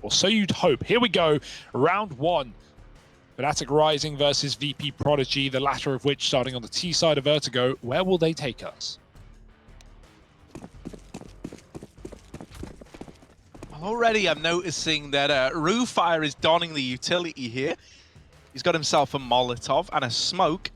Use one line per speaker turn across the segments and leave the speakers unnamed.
Or so you'd hope. Here we go, round one. Fnatic Rising versus Vp.Prodigy, the latter of which starting on the T side of Vertigo. Where will they take us?
Already I'm noticing that Roofire is donning the utility here. He's got himself a Molotov and a smoke.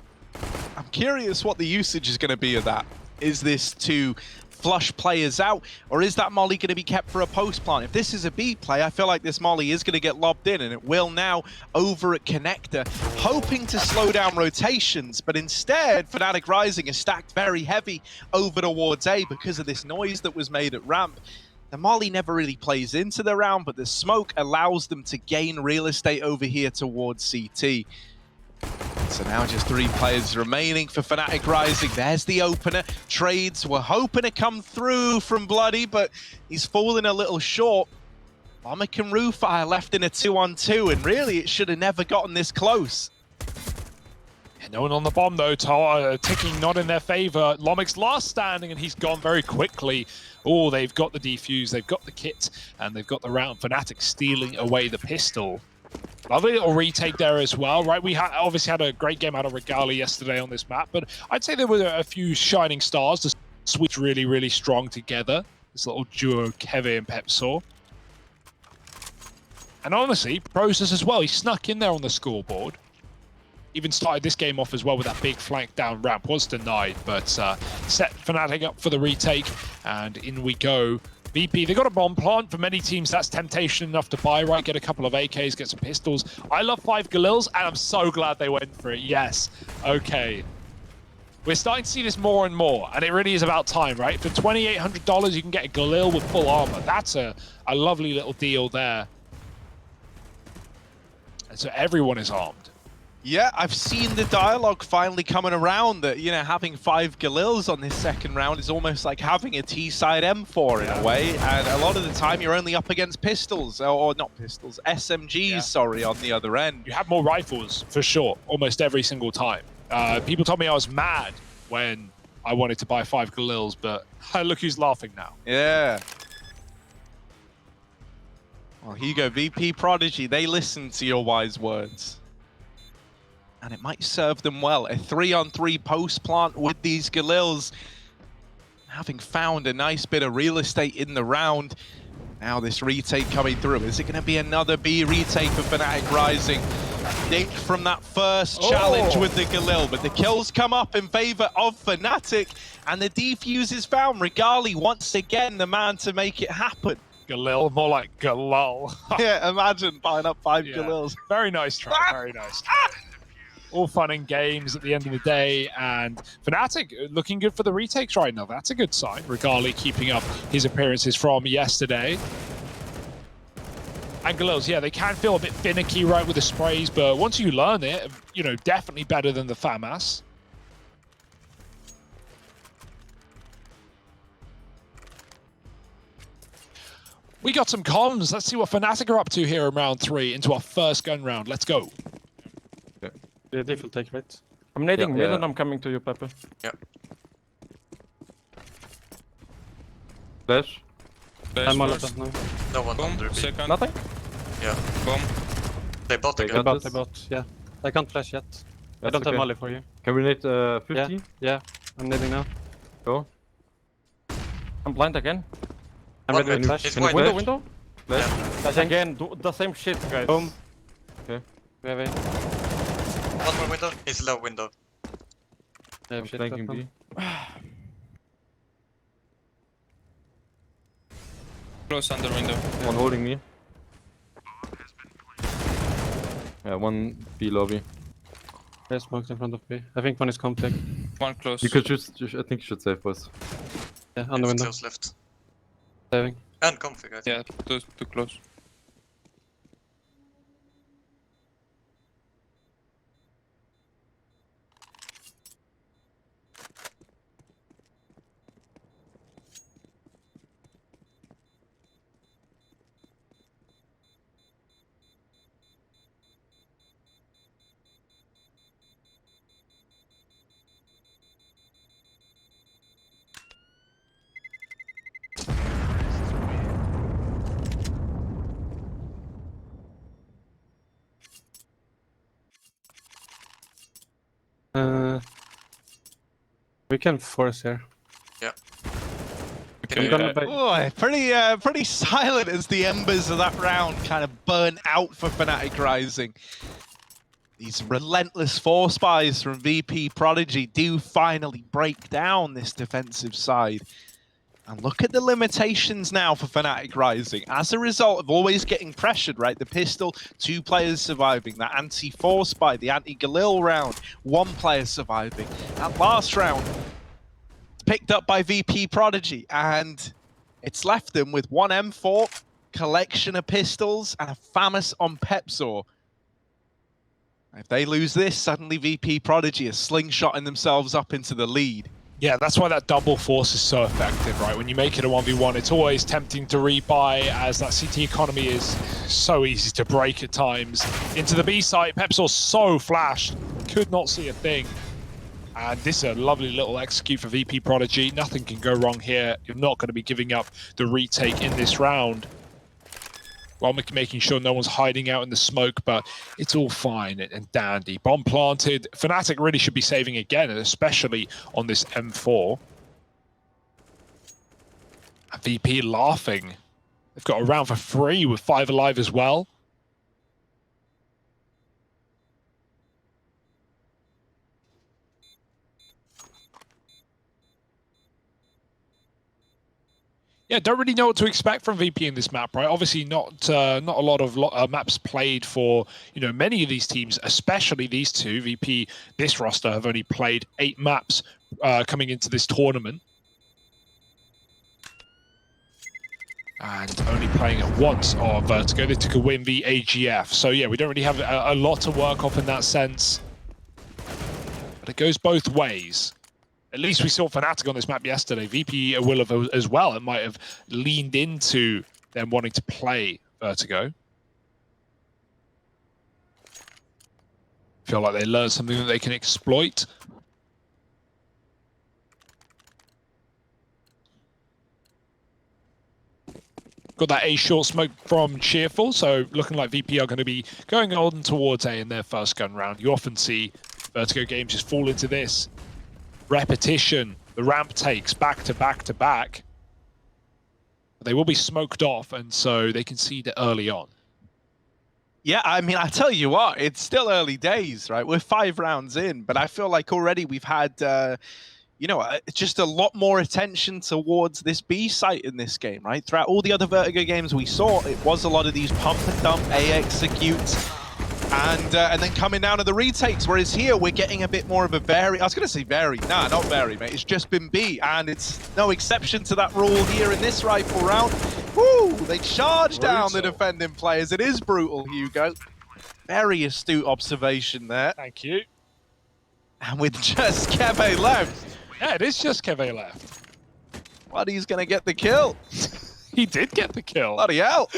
I'm curious what the usage is going to be of that. Is this to flush players out, or is that molly going to be kept for a post plant? If this is a B play, I feel like this molly is going to get lobbed in, and it will now over at Connector, hoping to slow down rotations, but instead Fnatic Rising is stacked very heavy over towards A because of this noise that was made at ramp. The molly never really plays into the round, but the smoke allows them to gain real estate over here towards CT. So now just 3 players remaining for Fnatic Rising. There's the opener. Trades were hoping to come through from Bloody, but he's falling a little short. Lomic and Roofire left in a 2-on-2, and really it should have never gotten this close.
No one on the bomb though, ticking not in their favor. Lomic's last standing and he's gone very quickly. Oh, they've got the defuse, they've got the kit, and they've got the round. Fnatic stealing away the pistol. Lovely little retake there as well, right? We obviously had a great game out of Regali yesterday on this map, but I'd say there were a few shining stars to switch really, really strong together. This little duo, Keve and Pepsor. And honestly, Process as well, he snuck in there on the scoreboard. Even started this game off as well with that big flank down ramp. Was denied, but set Fnatic up for the retake, and in we go. VP, they got a bomb plant. For many teams, that's temptation enough to buy, right? Get a couple of AKs, get some pistols. I love 5 Galils, and I'm so glad they went for it. Yes. Okay. We're starting to see this more and more, and it really is about time, right? For $2,800, you can get a Galil with full armor. That's a lovely little deal there. And so everyone is armed.
Yeah, I've seen the dialogue finally coming around that, you know, having 5 Galils on this second round is almost like having a T-side M4 in a way, and a lot of the time you're only up against pistols, or not pistols, SMGs, sorry, on the other end.
You have more rifles, for sure, almost every single time. People told me I was mad when I wanted to buy 5 Galils, but look who's laughing now.
Yeah. Well, here you go, Vp.Prodigy, they listen to your wise words. And it might serve them well. A 3-on-3 post plant with these Galils. Having found a nice bit of real estate in the round. Now this retake coming through. Is it going to be another B retake for Fnatic Rising? Think from that first challenge with the Galil, but the kills come up in favor of Fnatic, and the defuse is found. Regali once again the man to make it happen.
Galil, more like Galal.
Yeah, imagine buying up 5 Galils.
Very nice try, very nice try. All fun and games at the end of the day, and Fnatic looking good for the retakes right now. That's a good sign. Regali keeping up his appearances from yesterday. And Galils, yeah, they can feel a bit finicky, right, with the sprays, but once you learn it, you know, definitely better than the FAMAS. We got some comms. Let's see what Fnatic are up to here in round 3 into our first gun round. Let's go.
Yeah, they will take right. I'm nading mid and I'm coming to you, Pepper.
Yeah.
Flash. I'm all
first.
of them now.
No one
Boom,
under B.
second.
Nothing?
Yeah.
Boom.
They bought the
I
gun.
bought, yeah. I can't flash yet. I don't have molly for you.
Can we need 50?
Yeah, I'm nading now.
Go.
I'm blind again. I'm
One
ready
mid.
with flash.
It's white.
Window?
Flash.
Flash again, do the same shit, guys.
Boom.
We have a...
One more window. It's low window.
They have shit
Flanking
weapon.
B.
Close under window.
One holding me. Yeah, one B lobby.
There's smokes in front of B. I think one is complex.
One close.
You could just, I think you should save boys.
Yeah, on the window.
Close left.
Saving.
And config, I think.
Yeah, too close.
We can force here. I'm gonna bait.
Oh, pretty silent as the embers of that round kind of burn out for Fnatic Rising. These relentless force buys from Vp.Prodigy do finally break down this defensive side. And look at the limitations now for Fnatic Rising. As a result of always getting pressured, right? The pistol, 2 players surviving. That anti-force buy, the anti-Galil round, 1 player surviving. That last round, picked up by Vp.Prodigy, and it's left them with 1 M4, collection of pistols, and a FAMAS on Pepsor. If they lose this, suddenly Vp.Prodigy are slingshotting themselves up into the lead.
Yeah, that's why that double force is so effective, right? When you make it a 1v1, it's always tempting to rebuy, as that CT economy is so easy to break at times. Into the B site, Pepsor's so flashed, could not see a thing. And this is a lovely little execute for Vp.Prodigy. Nothing can go wrong here. You're not going to be giving up the retake in this round, while making sure no one's hiding out in the smoke, but it's all fine and dandy. Bomb planted. Fnatic really should be saving again, and especially on this M4. And VP laughing. They've got a round for free with 5 alive as well. Yeah, don't really know what to expect from VP in this map, right? Obviously, not a lot of maps played for many of these teams, especially these two. VP, this roster, have only played 8 maps coming into this tournament, and only playing it once on Vertigo. They took a win v AGF, so yeah, we don't really have a lot to work off in that sense. But it goes both ways. At least we saw Fnatic on this map yesterday. VP will have as well. It might have leaned into them wanting to play Vertigo. Feel like they learned something that they can exploit. Got that A short smoke from Cheerful, so looking like VP are going to be going on towards A in their first gun round. You often see Vertigo games just fall into this repetition. The ramp takes back to back to back. They will be smoked off, and so they concede it early on.
Yeah, I mean, I tell you what, it's still early days, right? We're 5 rounds in, but I feel like already we've had, just a lot more attention towards this B site in this game, right? Throughout all the other Vertigo games we saw, it was a lot of these pump and dump A executes, and then coming down to the retakes, whereas here we're getting a bit more of a vary. I was going to say vary. Nah, not vary, mate. It's just been B, and it's no exception to that rule here in this rifle round. Woo! They charge down the defending players. It is brutal, Hugo. Very astute observation there.
Thank you.
And with just Keve left.
Yeah, it is just Keve left.
Buddy's going to get the kill.
He did get the kill.
Bloody hell.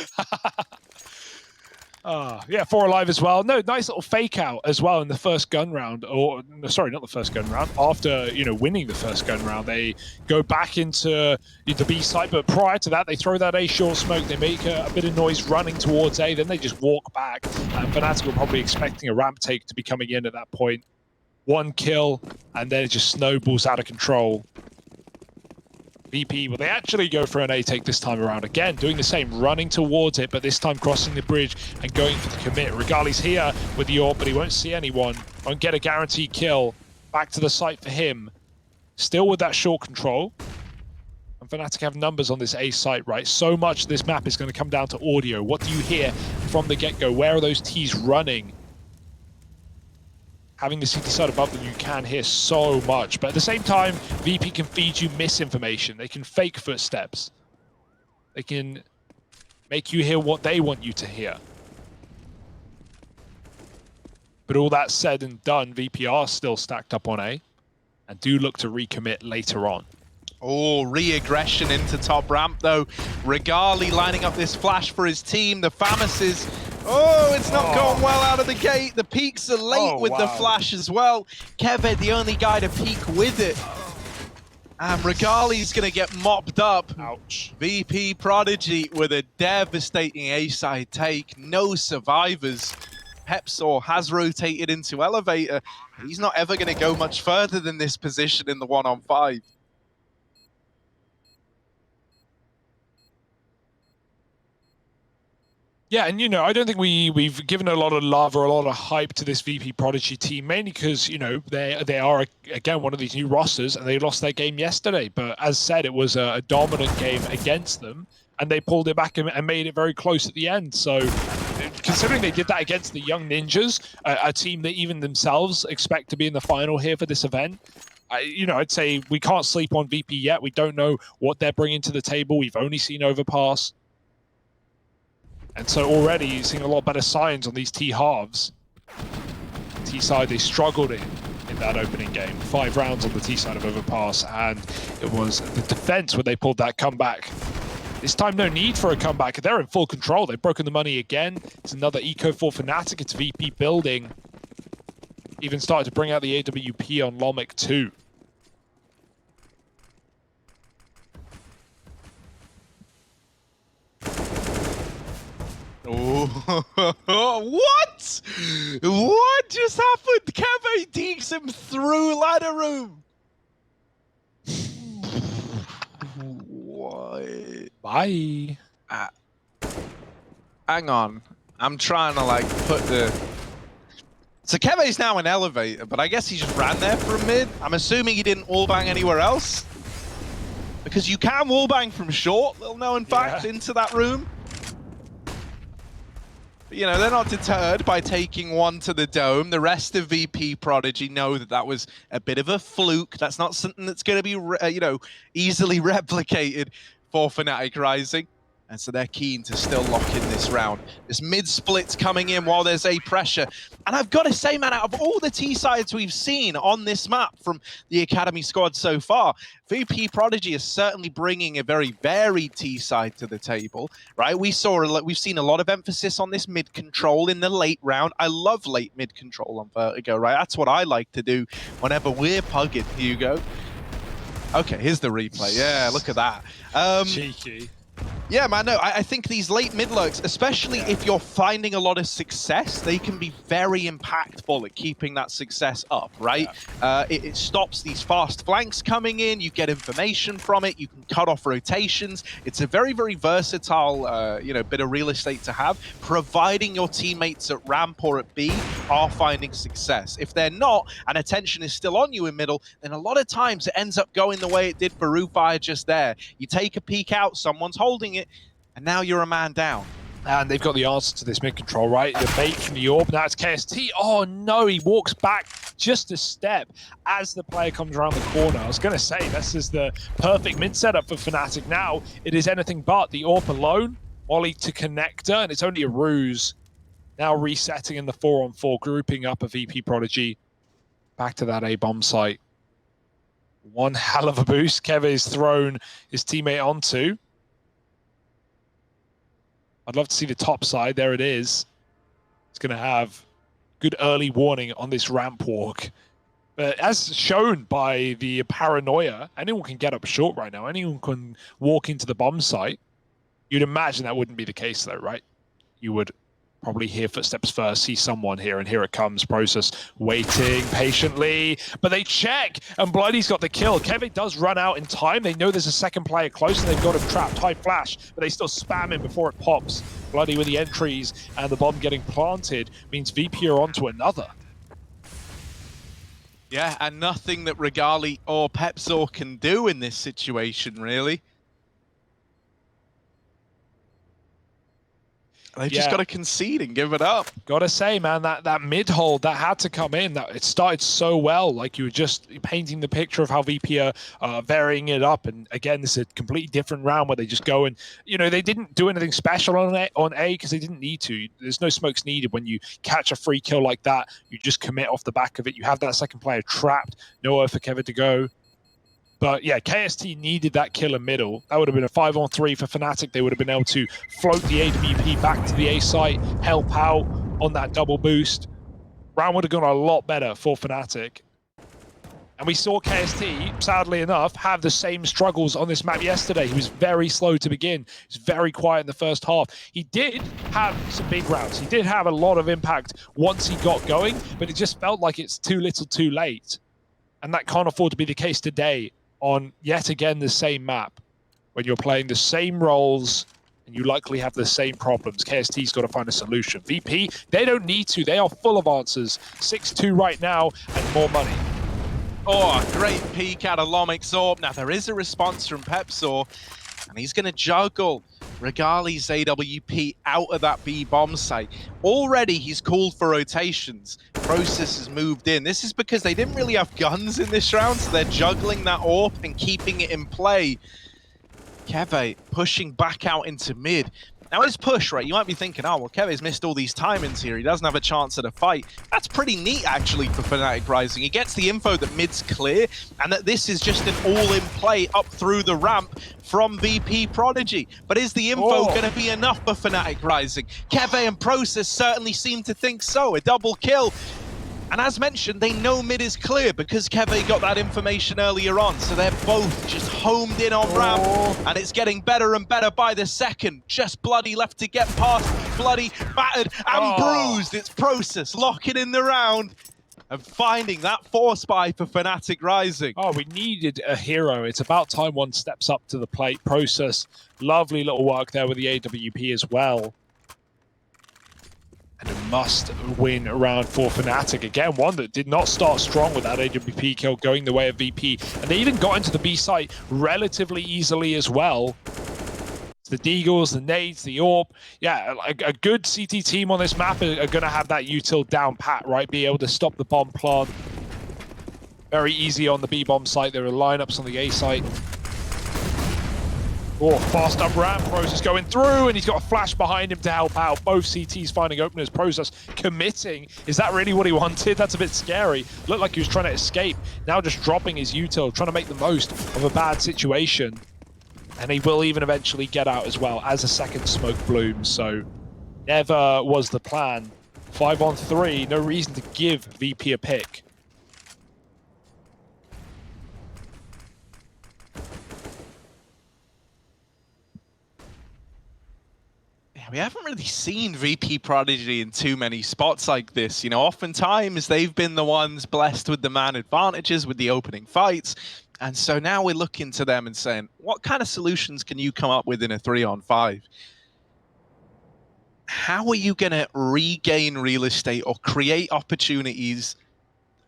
Yeah, 4 alive as well. No, nice little fake out as well in the first gun round. Or, sorry, not the first gun round. After, winning the first gun round, they go back into the B site. But prior to that, they throw that A short smoke. They make a bit of noise running towards A. Then they just walk back. And Fnatic were probably expecting a ramp take to be coming in at that point. 1 kill, and then it just snowballs out of control. VP, well, they actually go for an A take this time around. Again, doing the same, running towards it, but this time crossing the bridge and going for the commit. Regali's here with the AWP, but he won't see anyone. Won't get a guaranteed kill. Back to the site for him. Still with that short control. And Fnatic have numbers on this A site, right? So much of this map is going to come down to audio. What do you hear from the get-go? Where are those T's running? Having the CT side above them, you can hear so much. But at the same time, VP can feed you misinformation. They can fake footsteps. They can make you hear what they want you to hear. But all that said and done, VP are still stacked up on A and do look to recommit later on.
Oh, re-aggression into top ramp, though. Regali lining up this flash for his team. The FAMAS is... Oh, it's not going well out of the gate. The peaks are late with the flash as well. Keve, the only guy to peak with it. And Regali's going to get mopped up.
Ouch.
Vp.Prodigy with a devastating A-side take. No survivors. Pepsor has rotated into Elevator. He's not ever going to go much further than this position in the 1-on-5.
Yeah, and I don't think we've given a lot of love or a lot of hype to this Vp.Prodigy team, mainly because they are again one of these new rosters and they lost their game yesterday. But as said, it was a dominant game against them, and they pulled it back and made it very close at the end. So, considering they did that against the Young Ninjas, a team that even themselves expect to be in the final here for this event, I'd say we can't sleep on VP yet. We don't know what they're bringing to the table. We've only seen Overpass. And so already you're seeing a lot better signs on these T halves. T side, they struggled in that opening game. 5 rounds on the T side of Overpass, and it was the defense where they pulled that comeback. This time, no need for a comeback. They're in full control. They've broken the money again. It's another eco for Fnatic. It's VP building. Even started to bring out the AWP on Lomic too.
Oh, what? What just happened? Keve deeks him through ladder room. What?
Bye.
Hang on. I'm trying to like put the... So Keve's now an elevator, but I guess he just ran there for a mid. I'm assuming he didn't wallbang anywhere else. Because you can wallbang from short, little known fact, into that room. They're not deterred by taking one to the dome. The rest of Vp.Prodigy know that that was a bit of a fluke. That's not something that's going to be, easily replicated for Fnatic Rising. And so they're keen to still lock in this round. This mid-split's coming in while there's a pressure. And I've got to say, man, out of all the T-sides we've seen on this map from the Academy squad so far, Vp.Prodigy is certainly bringing a very varied T-side to the table, right? We've seen a lot of emphasis on this mid-control in the late round. I love late mid-control on Vertigo, right? That's what I like to do whenever we're pugging, Hugo. Okay, here's the replay. Yeah, look at that.
Cheeky.
Yeah, man, no, I think these late mid-lurks, especially if you're finding a lot of success, they can be very impactful at keeping that success up, right? Yeah. It stops these fast flanks coming in, you get information from it, you can cut off rotations. It's a very, very versatile, bit of real estate to have, providing your teammates at ramp or at B are finding success. If they're not, and attention is still on you in middle, then a lot of times it ends up going the way it did for Rufire just there. You take a peek out, someone's holding it, and now you're a man down.
And they've got the answer to this mid-control, right? The bait from the orb, now it's KST. Oh no, he walks back just a step as the player comes around the corner. I was going to say, this is the perfect mid setup for Fnatic. Now, it is anything but the orb alone, Ollie to connector, and it's only a ruse. Now resetting in the 4-on-4, grouping up a Vp.Prodigy. Back to that A-bomb site. One hell of a boost Keve's thrown his teammate onto. I'd love to see the top side. There it is. It's going to have good early warning on this ramp walk. But as shown by the paranoia, anyone can get up short right now. Anyone can walk into the bomb site. You'd imagine that wouldn't be the case, though, right? You would probably hear footsteps first, see someone here, and here it comes. Process waiting patiently, but they check, and Bloody's got the kill. Keve does run out in time. They know there's a second player close, and they've got him trapped. High flash, but they still spam him before it pops. Bloody with the entries, and the bomb getting planted means VP are onto another.
Yeah, and nothing that Regali or Pepsor can do in this situation, really. They've just got to concede and give it up.
Gotta say, man, that mid hold that had to come in. That it started so well, like you were just painting the picture of how VP are varying it up. And again, this is a completely different round where they just go and they didn't do anything special on A because they didn't need to. There's no smokes needed when you catch a free kill like that. You just commit off the back of it. You have that second player trapped. Nowhere for Keve to go. But yeah, KST needed that kill in middle. That would have been a 5-on-3 for Fnatic. They would have been able to float the AWP back to the A site, help out on that double boost. Round would have gone a lot better for Fnatic. And we saw KST, sadly enough, have the same struggles on this map yesterday. He was very slow to begin. He was very quiet in the first half. He did have some big rounds. He did have a lot of impact once he got going, but it just felt like it's too little too late. And that can't afford to be the case today on, yet again, the same map. When you're playing the same roles and you likely have the same problems. KST's got to find a solution. VP, they don't need to. They are full of answers. 6-2 right now and more money.
Oh, a great peek out of Lomic's AWP. Now, there is a response from Pepsor, and he's going to juggle Regali's AWP out of that B bomb site. Already, he's called for rotations. Process has moved in. This is because they didn't really have guns in this round, so they're juggling that AWP and keeping it in play. Keve pushing back out into mid. Now his push, right, you might be thinking, oh, well, Keve's missed all these timings here. He doesn't have a chance at a fight. That's pretty neat, actually, for Fnatic Rising. He gets the info that mid's clear and that this is just an all-in play up through the ramp from Vp.Prodigy. But is the info going to be enough for Fnatic Rising? Keve and Process certainly seem to think so. A double kill. And as mentioned, they know mid is clear because Keve got that information earlier on. So they're both just homed in on ramp. And it's getting better and better by the second. Just Bloody left to get past. Bloody, battered and bruised. It's Process locking in the round and finding that force buy for Fnatic Rising.
Oh, we needed a hero. It's about time one steps up to the plate. Process, lovely little work there with the AWP as well. And a must-win round for Fnatic. Again, one that did not start strong with that AWP kill going the way of VP. And they even got into the B site relatively easily as well. It's the Deagles, the nades, the AWP. Yeah, a good CT team on this map are going to have that util down pat, right? Be able to stop the bomb plant. Very easy on the B bomb site. There are lineups on the A site. Oh, fast up ramp, Process going through, and he's got a flash behind him to help out. Both CTs finding openers, Process committing. Is that really what he wanted? That's a bit scary. Looked like he was trying to escape. Now just dropping his util, trying to make the most of a bad situation. And he will even eventually get out as well as a second smoke blooms. So never was the plan. 5-on-3, no reason to give VP a pick.
We haven't really seen Vp.Prodigy in too many spots like this. You know, oftentimes they've been the ones blessed with the man advantages with the opening fights. And so now we're looking to them and saying, what kind of solutions can you come up with in a 3-on-5? How are you going to regain real estate or create opportunities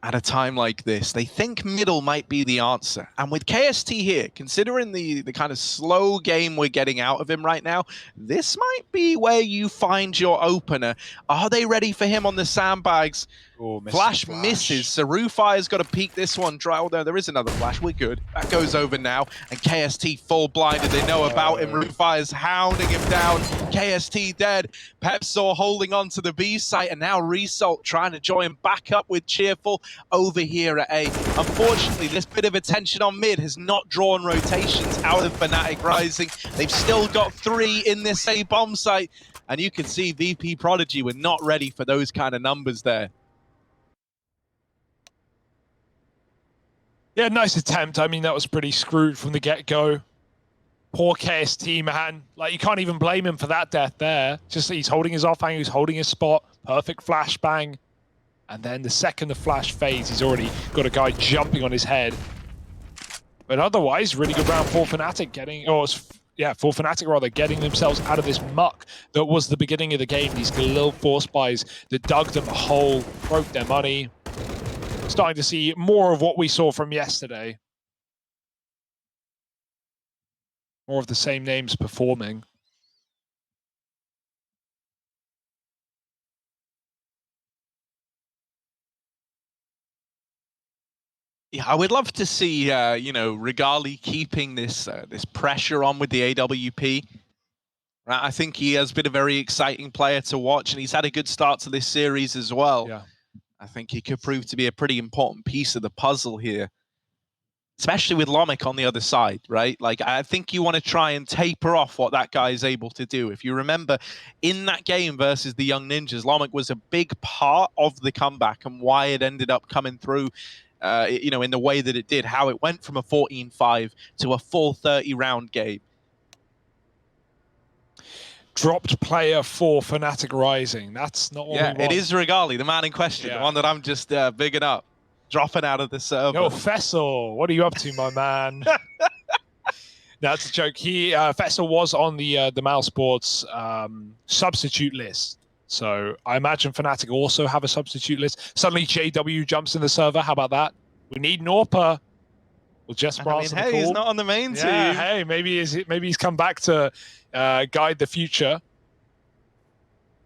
at a time like this? They think middle might be the answer. And with KST here, considering the kind of slow game we're getting out of him right now, this might be where you find your opener. Are they ready for him on the sandbags?
Oh,
Flash misses. So Rufire's got to peek this one dry. Although there is another flash. We're good. That goes over now. And KST full blinded. They know about him. Rufire's hounding him down. KST dead. Pepsor holding on to the B site. And now Result trying to join back up with Cheerful over here at A. Unfortunately, this bit of attention on mid has not drawn rotations out of Fnatic Rising. They've still got 3 in this A bomb site. And you can see Vp.Prodigy were not ready for those kind of numbers there.
Yeah, nice attempt. I mean, that was pretty screwed from the get-go. Poor KST, man. Like, you can't even blame him for that death there. Just he's holding his offhand, he's holding his spot. Perfect flashbang. And then the second the flash fades, he's already got a guy jumping on his head. But otherwise, really good round for Fnatic for Fnatic rather, getting themselves out of this muck that was the beginning of the game. These little force buys that dug them a hole, broke their money. Starting to see more of what we saw from yesterday. More of the same names performing.
Yeah, I would love to see, you know, Regali keeping this this pressure on with the AWP. Right, I think he has been a very exciting player to watch, and he's had a good start to this series as well.
Yeah.
I think he could prove to be a pretty important piece of the puzzle here, especially with Lomic on the other side, right? Like, I think you want to try and taper off what that guy is able to do. If you remember, in that game versus the Young Ninjas, Lomic was a big part of the comeback and why it ended up coming through you know, in the way that it did, how it went from a 14-5 to a full 30-round game.
Dropped player for Fnatic Rising. That's not what
Yeah,
we want.
it is Regali, the man in question,
Yeah.
the one that I'm just bigging up, dropping out of the server.
Yo, Fessel, what are you up to, my man? That's a joke. Fessel was on the Mal Sports substitute list. So I imagine Fnatic also have a substitute list. Suddenly JW jumps in the server. How about that? We need Norpa. Well, just
I mean, hey, he's not on the main team.
Yeah, hey, maybe he's come back to guide the future.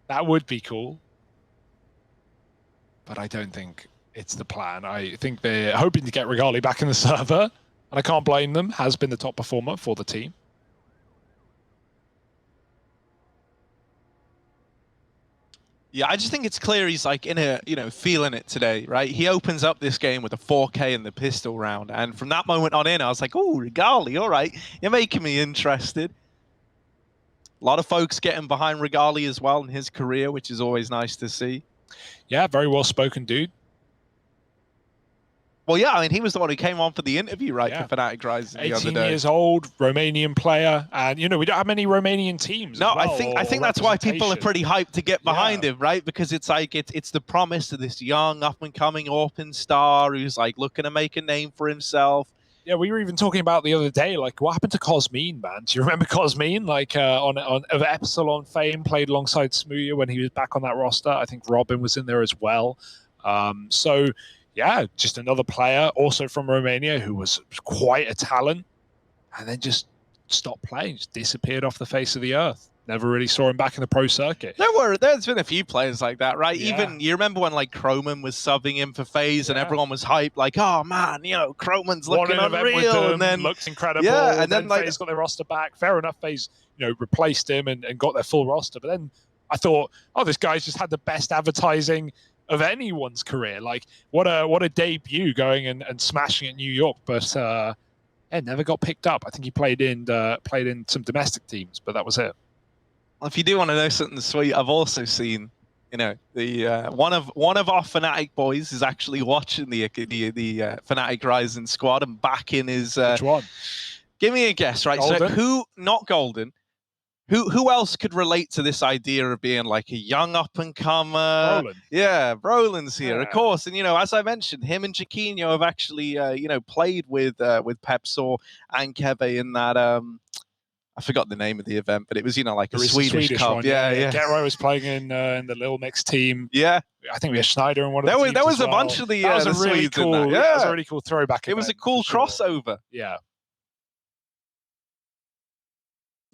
That would be cool. But I don't think it's the plan. I think they're hoping to get Regali back in the server. And I can't blame them. Has been the top performer for the team.
Yeah, I just think it's clear he's like in a, you know, feeling it today, right? He opens up this game with a 4K in the pistol round. And from that moment on in, I was like, oh, Regali, all right. You're making me interested. A lot of folks getting behind Regali as well in his career, which is always nice to see.
Yeah, very well spoken, dude.
Well, yeah, I mean, he was the one who came on for the interview, right,
Yeah.
for Fnatic Rising the other
18
day.
years old, Romanian player, and you know we don't have many Romanian teams.
No,
as well,
I think
or
that's why people are pretty hyped to get behind
Yeah.
him, right? Because it's like it's the promise of this young up and coming open star who's like looking to make a name for himself.
Yeah, we were even talking about the other day, like what happened to Cosmine, man? Do you remember Cosmine? Like on of Epsilon fame, played alongside Smooya when he was back on that roster. I think Robin was in there as well. So. Yeah, just another player, also from Romania, who was quite a talent, and then just stopped playing, just disappeared off the face of the earth. Never really saw him back in the pro circuit.
There's been a few players like that, right?
Yeah.
Even you remember when like Croman was subbing in for FaZe and
Yeah.
everyone was hyped, like, oh man, you know, Croman's looking
Won an event with
unreal,
them,
and then
looks incredible.
Yeah, and then like
FaZe got their roster back. Fair enough, FaZe, you know, replaced him and got their full roster. But then I thought, oh, this guy's just had the best advertising of anyone's career. Like what a debut going and smashing at New York, but yeah, never got picked up. I think he played in some domestic teams, but that was it.
Well, if you do want to know something sweet, I've also seen, you know, the one of our Fnatic boys is actually watching the Fnatic Rising squad and back in his.
Which one?
Give me a guess, right?
Golden?
So who? Not Golden. Who else could relate to this idea of being like a young up and comer?
Roland.
Yeah, Roland's here, of
Yeah.
course. And you know, as I mentioned, him and Chiquinho have actually you know, played with Pepsor and Keve in that I forgot the name of the event, but it was, you know, like a
There is
Swedish cup.
one.
Yeah.
Gero was playing in the Little Mix team.
Yeah.
I think we had Schneider in one of
There
the
was
teams
there was
as
a
well.
bunch of the
That was a
the
really
Swedes in
cool.
that.
Yeah, that was a
Yeah.
really cool throwback.
It was a
event,
cool
for sure.
crossover.
Yeah.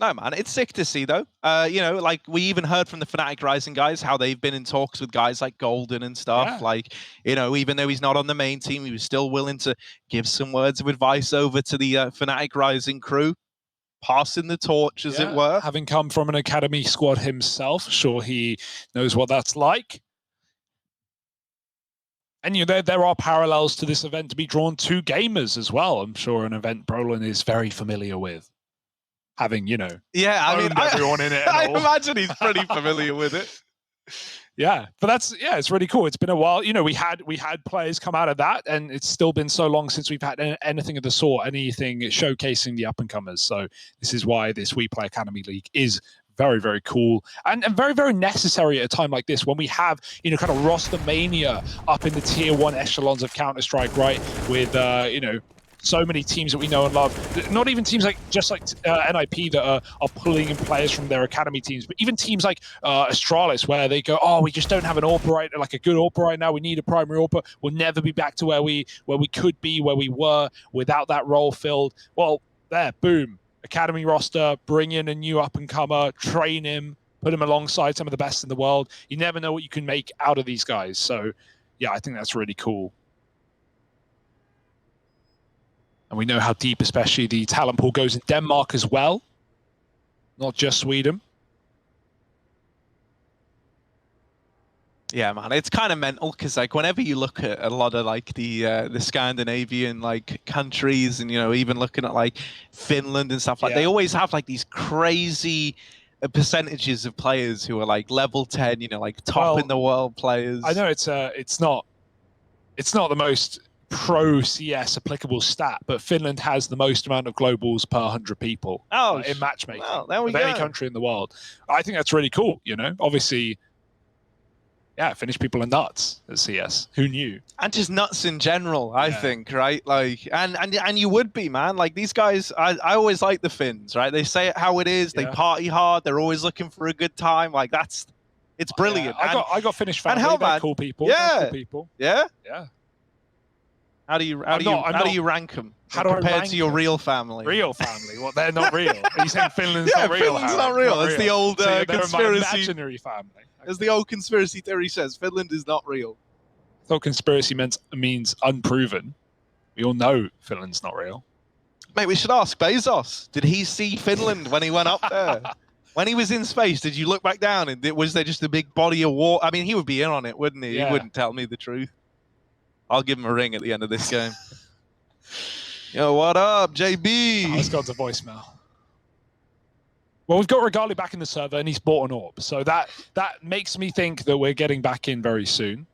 No, man, it's sick to see, though. You know, like, we even heard from the Fnatic Rising guys how they've been in talks with guys like Golden and stuff.
Yeah.
Like, you know, even though he's not on the main team, he was still willing to give some words of advice over to the Fnatic Rising crew, passing the torch, as it were.
Having come from an academy squad himself, sure he knows what that's like. And you know, there are parallels to this event to be drawn to gamers as well. I'm sure an event Brolin is very familiar with. Having, you know,
Yeah, I mean,
owned everyone in it and
I
all.
imagine he's pretty familiar with it.
Yeah, but it's really cool. It's been a while. You know, we had players come out of that, and it's still been so long since we've had anything of the sort, anything showcasing the up and comers. So this is why this Weplay Academy League is very, very cool and very, very necessary at a time like this when we have, you know, kind of roster mania up in the tier 1 echelons of Counter-Strike, right? With you know, so many teams that we know and love. Not even teams like NIP that are pulling in players from their academy teams, but even teams like Astralis, where they go, oh, we just don't have an AWP right, like a good AWP right now. We need a primary AWP. We'll never be back to where we could be, where we were without that role filled. Well, there, boom, academy roster. Bring in a new up and comer, train him, put him alongside some of the best in the world. You never know what you can make out of these guys. So, yeah, I think that's really cool. And we know how deep, especially the talent pool goes in Denmark as well, not just Sweden.
Yeah, man, it's kind of mental because, like, whenever you look at a lot of like the Scandinavian like countries, and you know, even looking at like Finland and stuff, like they always have like these crazy percentages of players who are like level 10, you know, like top in the world players.
I know it's not the most pro CS applicable stat, but Finland has the most amount of globals per 100 people in matchmaking of any country in the world. I think that's really cool, you know? Obviously, yeah, Finnish people are nuts at CS. Who knew?
And just nuts in general, I think, right? Like, and you would be, man. Like these guys, I always like the Finns, right? They say it how it is. They party hard. They're always looking for a good time. Like it's brilliant.
Yeah. I got Finnish family.
And
They're cool people.
Yeah,
They're cool people.
Yeah.
Yeah.
How do you rank them?
How do I
compared
rank
to your
them?
real family?
Real family? Well, they're not real. Are you saying Finland's
Yeah,
not real?
Finland's
Harry?
not real.
Not
That's the old
so they're
conspiracy.
my imaginary family.
As the old conspiracy theory says, Finland is not real.
I thought conspiracy means unproven. We all know Finland's not real.
Mate, we should ask Bezos. Did he see Finland when he went up there? When he was in space, did you look back down and was there just a big body of water? I mean, he would be in on it, wouldn't he?
Yeah.
He wouldn't tell me the truth. I'll give him a ring at the end of this game. Yo, what up, JB?
Let's go to voicemail. Well, we've got Regali back in the server, and he's bought an orb. So that makes me think that we're getting back in very soon.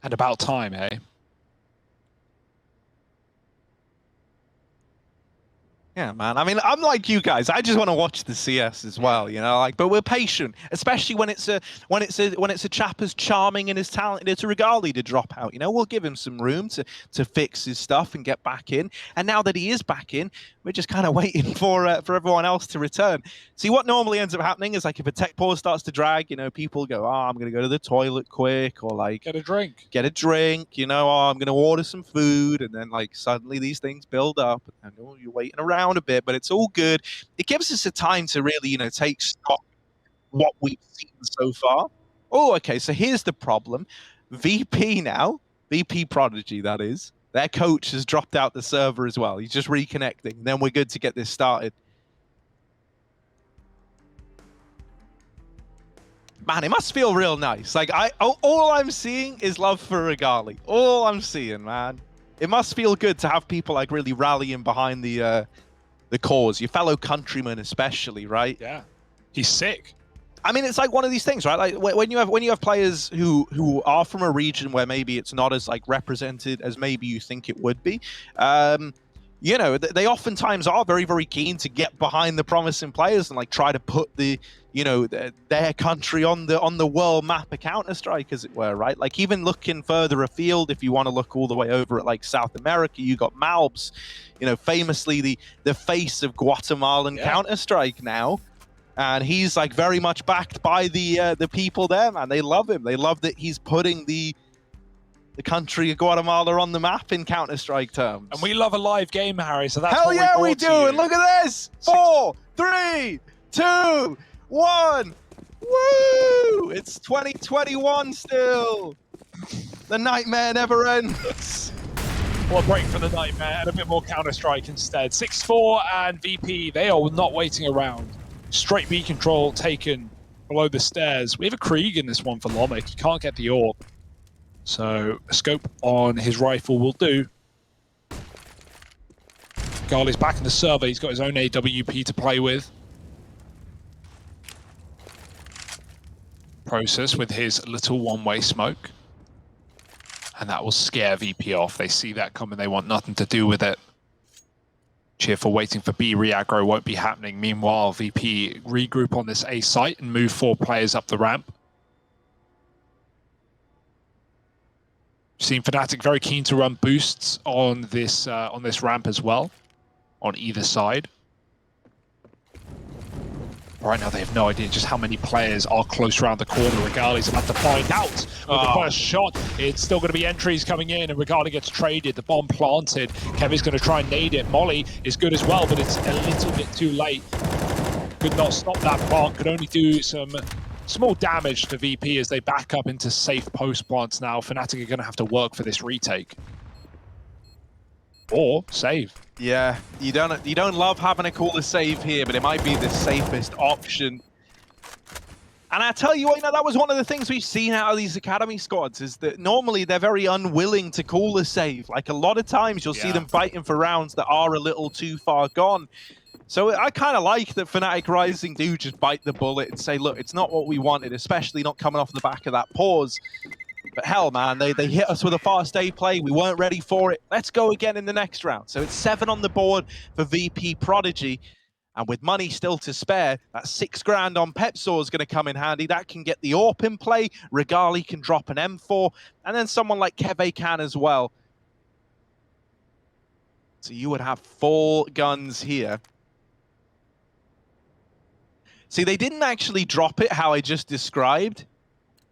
And about time, eh?
Yeah, man. I mean, I'm like you guys. I just want to watch the CS as well, you know. Like, but we're patient, especially when it's a chap as charming and as talented as Regali to drop out. You know, we'll give him some room to fix his stuff and get back in. And now that he is back in, we're just kind of waiting for everyone else to return. See, what normally ends up happening is like if a tech pause starts to drag, you know, people go, "Oh, I'm gonna go to the toilet quick," or like
Get a drink.
You know, "Oh, I'm gonna order some food," and then like suddenly these things build up, and oh, you're waiting around a bit, but it's all good. It gives us a time to really, you know, take stock of what we've seen so far. Oh, okay, so here's the problem. VP now, Vp.Prodigy, that is, their coach has dropped out the server as well. He's just reconnecting. Then we're good to get this started. Man, it must feel real nice. Like, all I'm seeing is love for Regali. All I'm seeing, man. It must feel good to have people like really rallying behind the cause, your fellow countrymen especially, right?
Yeah. He's sick.
I mean, it's like one of these things, right? Like when you have players who are from a region where maybe it's not as like represented as maybe you think it would be, you know, they oftentimes are very, very keen to get behind the promising players and like try to put the, you know, their country on the world map of Counter-Strike, as it were, right? Like even looking further afield, if you want to look all the way over at like South America, you got Malbs, you know, famously the face of Guatemalan Counter-Strike now. And he's like very much backed by the people there, man. They love him. They love that he's putting the country of Guatemala on the map in Counter-Strike terms.
And we love a live game, Harry, so that's
Hell
what
yeah,
we
we
brought to
do.
you.
And look at this. 4, 3, 2, 1. Woo! It's 2021 still. The nightmare never ends.
What a break for the nightmare and a bit more Counter-Strike instead. 6-4 and VP, they are not waiting around. Straight B control taken below the stairs. We have a Krieg in this one for Lomic. He can't get the orb. So a scope on his rifle will do. Garley's back in the server. He's got his own AWP to play with. Process with his little one-way smoke. And that will scare VP off. They see that coming. They want nothing to do with it. Cheerful waiting for B re-aggro won't be happening. Meanwhile, VP regroup on this A site and move 4 players up the ramp. Seen Fnatic very keen to run boosts on this ramp as well, on either side. Right now, they have no idea just how many players are close around the corner. Regali's about to find out with the first shot. It's still going to be entries coming in, and Regali gets traded. The bomb planted. Kevin's going to try and nade it. Molly is good as well, but it's a little bit too late. Could not stop that plant. Could only do some small damage to VP as they back up into safe post plants now. Fnatic are going to have to work for this retake. Or save.
Yeah, you don't love having to call a save here, but it might be the safest option. And I tell you what, you know, that was one of the things we've seen out of these academy squads, is that normally they're very unwilling to call a save. Like a lot of times you'll see them fighting for rounds that are a little too far gone. So I kind of like that Fnatic Rising do just bite the bullet and say, look, it's not what we wanted, especially not coming off the back of that pause. But hell, man, they hit us with a fast A play. We weren't ready for it. Let's go again in the next round. So it's 7 on the board for Vp.Prodigy. And with money still to spare, that 6 grand on Pepsor is going to come in handy. That can get the AWP in play. Regali can drop an M4. And then someone like Keve can as well. So you would have 4 guns here. See, they didn't actually drop it how I just described.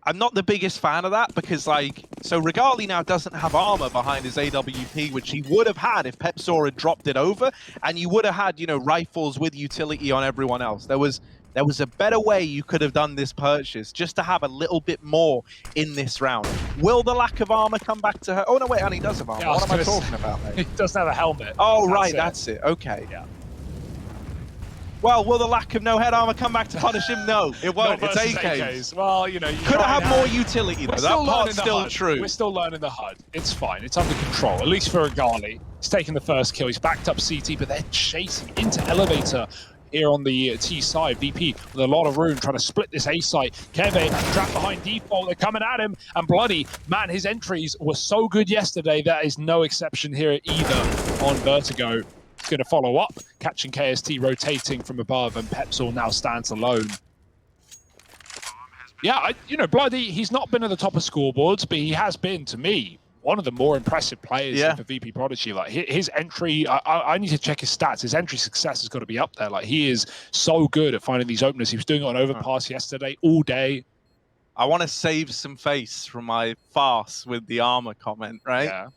I'm not the biggest fan of that because, like, so Regali now doesn't have armor behind his AWP, which he would have had if Pepsor had dropped it over, and you would have had, you know, rifles with utility on everyone else. There was a better way you could have done this purchase just to have a little bit more in this round. Will the lack of armor come back to her? Oh, no, wait, and he does have armor.
Yeah,
what am I talking about, mate?
He doesn't have a helmet.
Oh, right, that's it. Okay.
Yeah.
Well, will the lack of no head armor come back to punish him? No, it won't.
Not
it's
versus
AKs.
Well, you know, you
Could have
try
had more
and-
utility, though.
We're
That
still learning
part's
the
still
HUD.
true.
We're still learning the HUD. It's fine. It's under control. At least for Regali. He's taking the first kill. He's backed up CT, but they're chasing into elevator here on the T side. VP with a lot of room trying to split this A site. Keve trapped behind default. They're coming at him. And Bloody, man, his entries were so good yesterday. That is no exception here either on Vertigo. He's going to follow up, catching KST rotating from above, and Pepsor now stands alone. Yeah, you know, Bloody, he's not been at the top of scoreboards, but he has been, to me, one of the more impressive players for Vp.Prodigy. Like his entry, I need to check his stats. His entry success has got to be up there. Like he is so good at finding these openers. He was doing it on Overpass yesterday all day.
I want to save some face from my farce with the armor comment, right?
Yeah.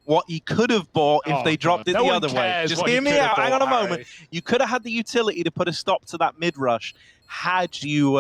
What he could have bought if they dropped it
No
the
one
other way.
cares
Just
what he
hear me
could have
out. Hang on a
bought,
moment.
Harry.
You could have had the utility to put a stop to that mid rush had you,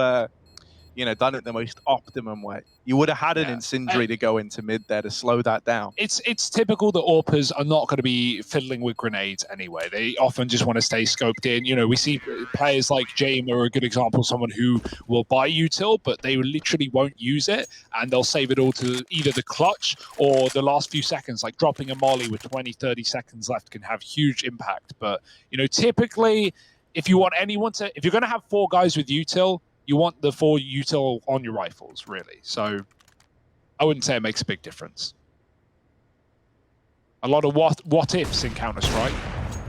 you know, done it the most optimum way. You would have had an incendiary to go into mid there to slow that down.
It's typical that AWPers are not going to be fiddling with grenades anyway. They often just want to stay scoped in. You know, we see players like James are a good example, someone who will buy util, but they literally won't use it, and they'll save it all to either the clutch or the last few seconds. Like dropping a molly with 20, 30 seconds left can have huge impact. But, you know, typically, if you want anyone to, if you're going to have 4 guys with util, you want the 4 util on your rifles, really. So I wouldn't say it makes a big difference. A lot of what ifs in Counter-Strike,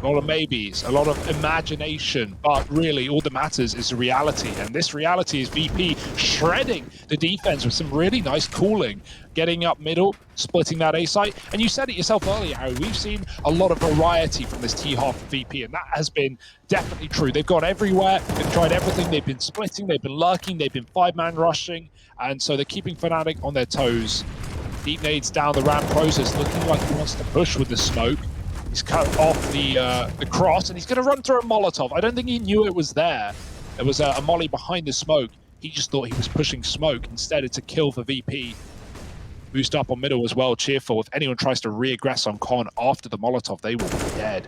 a lot of maybes, a lot of imagination, but really all that matters is the reality. And this reality is VP shredding the defense with some really nice cooling, getting up middle, splitting that A site. And you said it yourself earlier, Harry, we've seen a lot of variety from this T half of VP, and that has been definitely true. They've gone everywhere, they've tried everything, they've been splitting, they've been lurking, they've been 5-man rushing, and so they're keeping Fnatic on their toes. Deep nades down the ramp process, looking like he wants to push with the smoke. He's cut off the cross, and he's going to run through a Molotov. I don't think he knew it was there. There was a molly behind the smoke. He just thought he was pushing smoke. Instead, it's a kill for VP. Boost up on middle as well, Cheerful. If anyone tries to re-aggress on Con after the Molotov, they will be dead.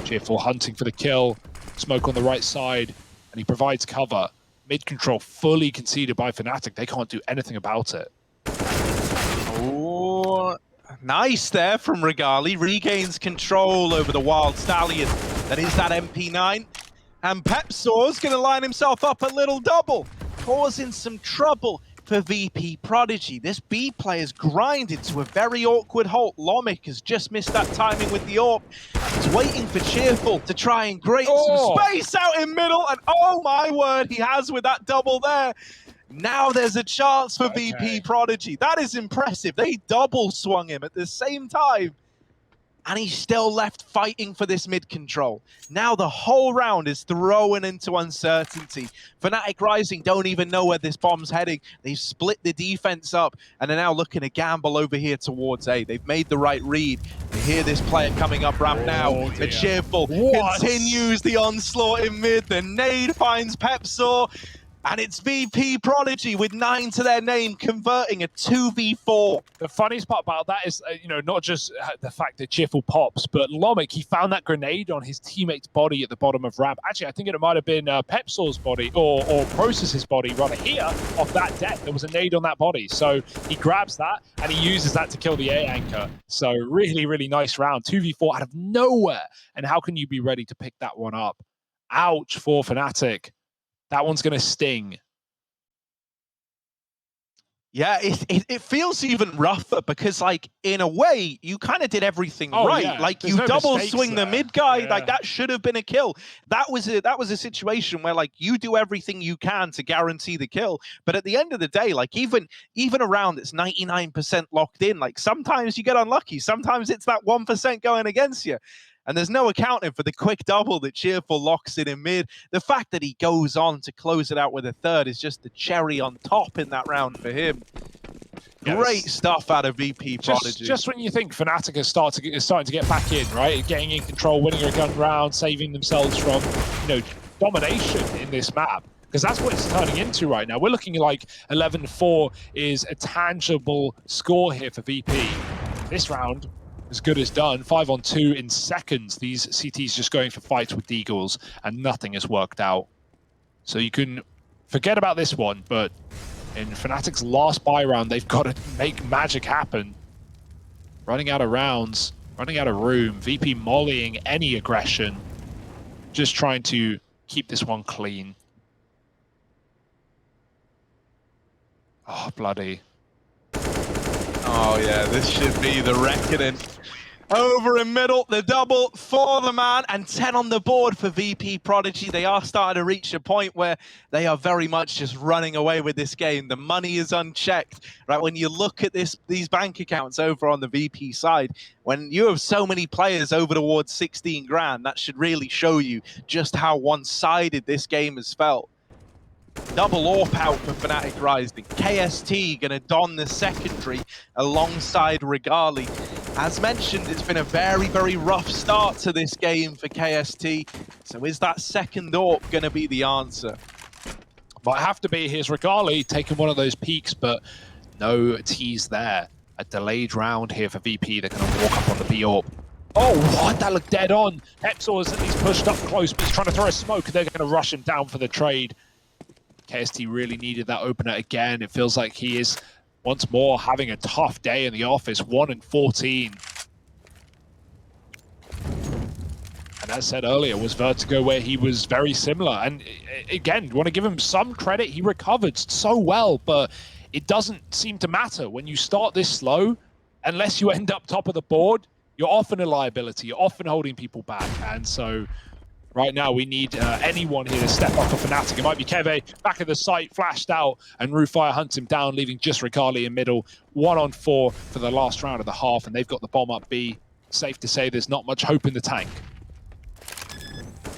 Cheerful hunting for the kill. Smoke on the right side, and he provides cover. Mid control fully conceded by Fnatic. They can't do anything about it.
Oh, nice there from Regali. Regains control over the Wild Stallion. That is that MP9. And Pepsor's going to line himself up a little double, causing some trouble for Vp.Prodigy. This B player's grinded to a very awkward halt. Lomic has just missed that timing with the AWP. He's waiting for Cheerful to try and grate some space out in middle. And oh my word, he has with that double there. Now there's a chance for Vp.Prodigy. That is impressive. They double swung him at the same time. And he's still left fighting for this mid control. Now the whole round is thrown into uncertainty. Fnatic Rising don't even know where this bomb's heading. They've split the defense up and are now looking to gamble over here towards A. They've made the right read. They hear this player coming up ramp now. The Cheerful continues the onslaught in mid. The nade finds Pepsor. And it's Vp.Prodigy with 9 to their name, converting a 2v4.
The funniest part about that is, you know, not just the fact that Cheerful pops, but Lomic, he found that grenade on his teammate's body at the bottom of ramp. Actually, I think it might have been Pepsor's body or Process's body right here off that deck. There was a nade on that body. So he grabs that and he uses that to kill the A anchor. So really, really nice round. 2v4 out of nowhere. And how can you be ready to pick that one up? Ouch for Fnatic. That one's going to sting.
Yeah, it feels even rougher because, like, in a way, you kind of did everything right.
Yeah.
Like,
There's
you
no
double
mistakes
swing the
there.
mid guy.
Yeah.
Like, that should have been a kill. That was a situation where, like, you do everything you can to guarantee the kill. But at the end of the day, like, even a round that's 99% locked in, like, sometimes you get unlucky. Sometimes it's that 1% going against you. And there's no accounting for the quick double that Cheerful locks in mid. The fact that he goes on to close it out with a third is just the cherry on top in that round for him.
Yes.
Great stuff out of Vp.Prodigy.
Just when you think Fnatic is starting to get back in, right? Getting in control, winning a gun round, saving themselves from, domination in this map. Because that's what it's turning into right now. We're looking like 11-4 is a tangible score here for VP. This round, as good as done. 5-on-2 in seconds. These CTs just going for fights with Deagles, and nothing has worked out. So you can forget about this one, but in Fnatic's last buy round, they've got to make magic happen. Running out of rounds, running out of room, VP mollying any aggression, just trying to keep this one clean. Oh, bloody.
Oh yeah, this should be the reckoning. Over in middle, the double for the man, and 10 on the board for Vp.Prodigy. They are starting to reach a point where they are very much just running away with this game. The money is unchecked, right? When you look at these bank accounts over on the VP side, when you have so many players over towards 16 grand, that should really show you just how one-sided this game has felt. Double AWP out for Fnatic Rising. KST going to don the secondary alongside Regali. As mentioned, it's been a very, very rough start to this game for KST. So is that second AWP going to be the answer?
Might have to be. Here's Regali taking one of those peaks, but no tease there. A delayed round here for VP. They're going to walk up on the B AWP. Oh, what? That looked dead on. Hepsor is at least pushed up close, but he's trying to throw a smoke. They're going to rush him down for the trade. KST really needed that opener again. It feels like he is once more having a tough day in the office. 1-14. And as said earlier, was Vertigo where he was very similar. And again, want to give him some credit. He recovered so well, but it doesn't seem to matter when you start this slow. Unless you end up top of the board, you're often a liability. You're often holding people back. And so right now, we need anyone here to step up for Fnatic. It might be Keve, back of the site, flashed out, and Rufire hunts him down, leaving just Regali in middle. 1-on-4 for the last round of the half, and they've got the bomb up B. Safe to say there's not much hope in the tank.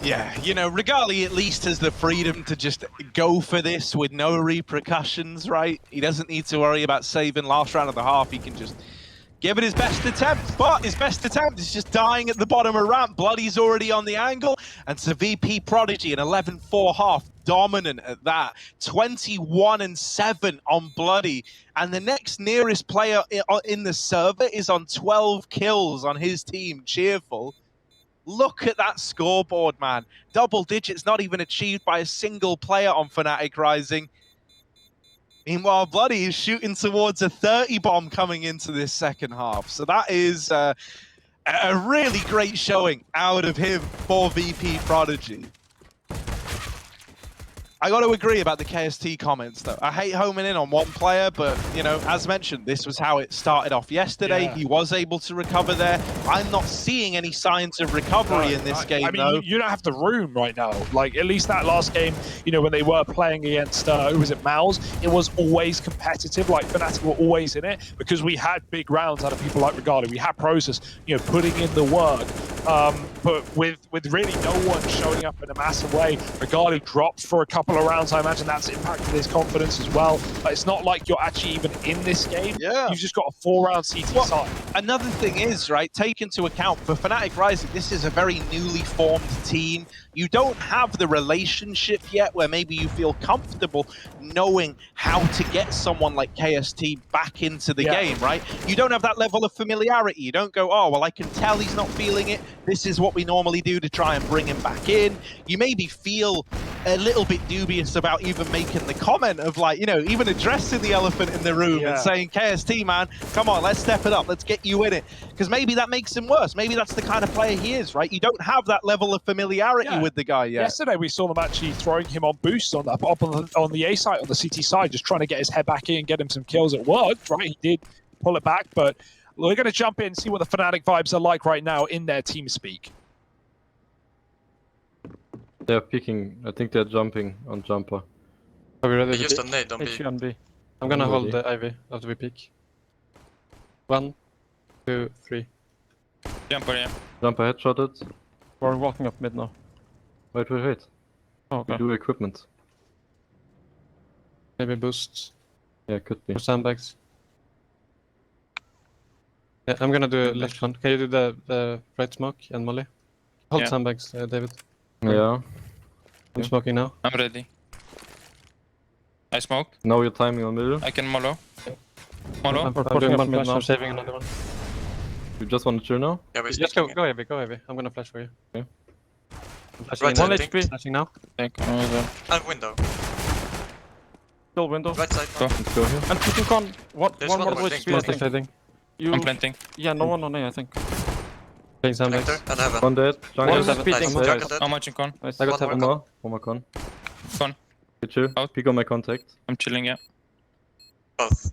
Yeah, Regali at least has the freedom to just go for this with no repercussions, right? He doesn't need to worry about saving last round of the half. He can just give it his best attempt, but his best attempt is just dying at the bottom of ramp. Bloody's already on the angle, and so Vp.Prodigy, an 11-4 half, dominant at that. 21-7 on Bloody, and the next nearest player in the server is on 12 kills on his team, Cheerful. Look at that scoreboard, man. Double digits not even achieved by a single player on Fnatic Rising. Meanwhile, Bloody is shooting towards a 30 bomb coming into this second half. So that is a really great showing out of him for Vp.Prodigy. I got to agree about the KST comments, though. I hate homing in on one player, but, as mentioned, this was how it started off yesterday.
Yeah.
He was able to recover there. I'm not seeing any signs of recovery in this game, though.
You don't have the room right now. Like, at least that last game, when they were playing against, who was it, Mouse, it was always competitive. Like, Fnatic were always in it because we had big rounds out of people like Regali. We had Process, putting in the work. But with really no one showing up in a massive way, Regali dropped for a couple of rounds. I imagine that's impacted his confidence as well. But it's not like you're actually even in this game.
Yeah.
You've just got a 4-round CT side.
Another thing is, right, take into account, for Fnatic Rising, this is a very newly formed team. You don't have the relationship yet where maybe you feel comfortable knowing how to get someone like KST back into the game, right? You don't have that level of familiarity. You don't go, oh, well, I can tell he's not feeling it. This is what we normally do to try and bring him back in. You maybe feel a little bit dubious about even making the comment of like, you know, even addressing the elephant in the room and saying, KST, man, come on, let's step it up. Let's get you in it. Because maybe that makes him worse. Maybe that's the kind of player he is, right? You don't have that level of familiarity with the guy yet.
Yesterday, we saw them actually throwing him on boosts on the A side, on the CT side, just trying to get his head back in, get him some kills. It worked, right? He did pull it back, but we're going to jump in and see what the Fnatic vibes are like right now in their team speak.
They're peeking. I think they're jumping on jumper.
Are we ready
They
to
used a
pick?
nade on B.
HQ on B. I'm gonna hold
ready.
the Ivy after we peek. 1, 2, 3.
Jumper, yeah.
Jumper headshotted.
We're walking up mid now.
Wait.
Oh,
We
okay.
do equipment.
Maybe boosts
Yeah, could be.
or sandbags. Yeah, I'm gonna do left one. Can you do the right smoke and molly? Hold
Yeah.
sandbags, David.
Yeah.
I'm smoking now.
I'm ready. I smoke.
Now you're timing on middle.
I can mollo.
I'm
Mollo.
pushing up mid now. I'm saving another one.
You just want to chill now?
Yeah, we're
Just go
sneaking in.
heavy. I'm gonna flash for you.
Okay.
I'm flashing
Right
in. 1
side,
HP.
think.
Flashing now.
Take another.
And window.
Still window.
Right side.
Go.
Let's go here.
And pushing con. One
There's
more
one more
HP,
thing.
I think. Fading. You...
I'm planting.
Yeah, no one on A, I think. Playing sandbags.
Connector and heaven.
One dead.
One
Jungle.
is
Nice.
peeking.
Nice. Jungle
Nice.
dead.
How much in con?
Nice.
I got
One
one
more
more. One more con.
Con.
Okay, chill.
Out.
Peek on my contact.
I'm chilling, yeah.
Both.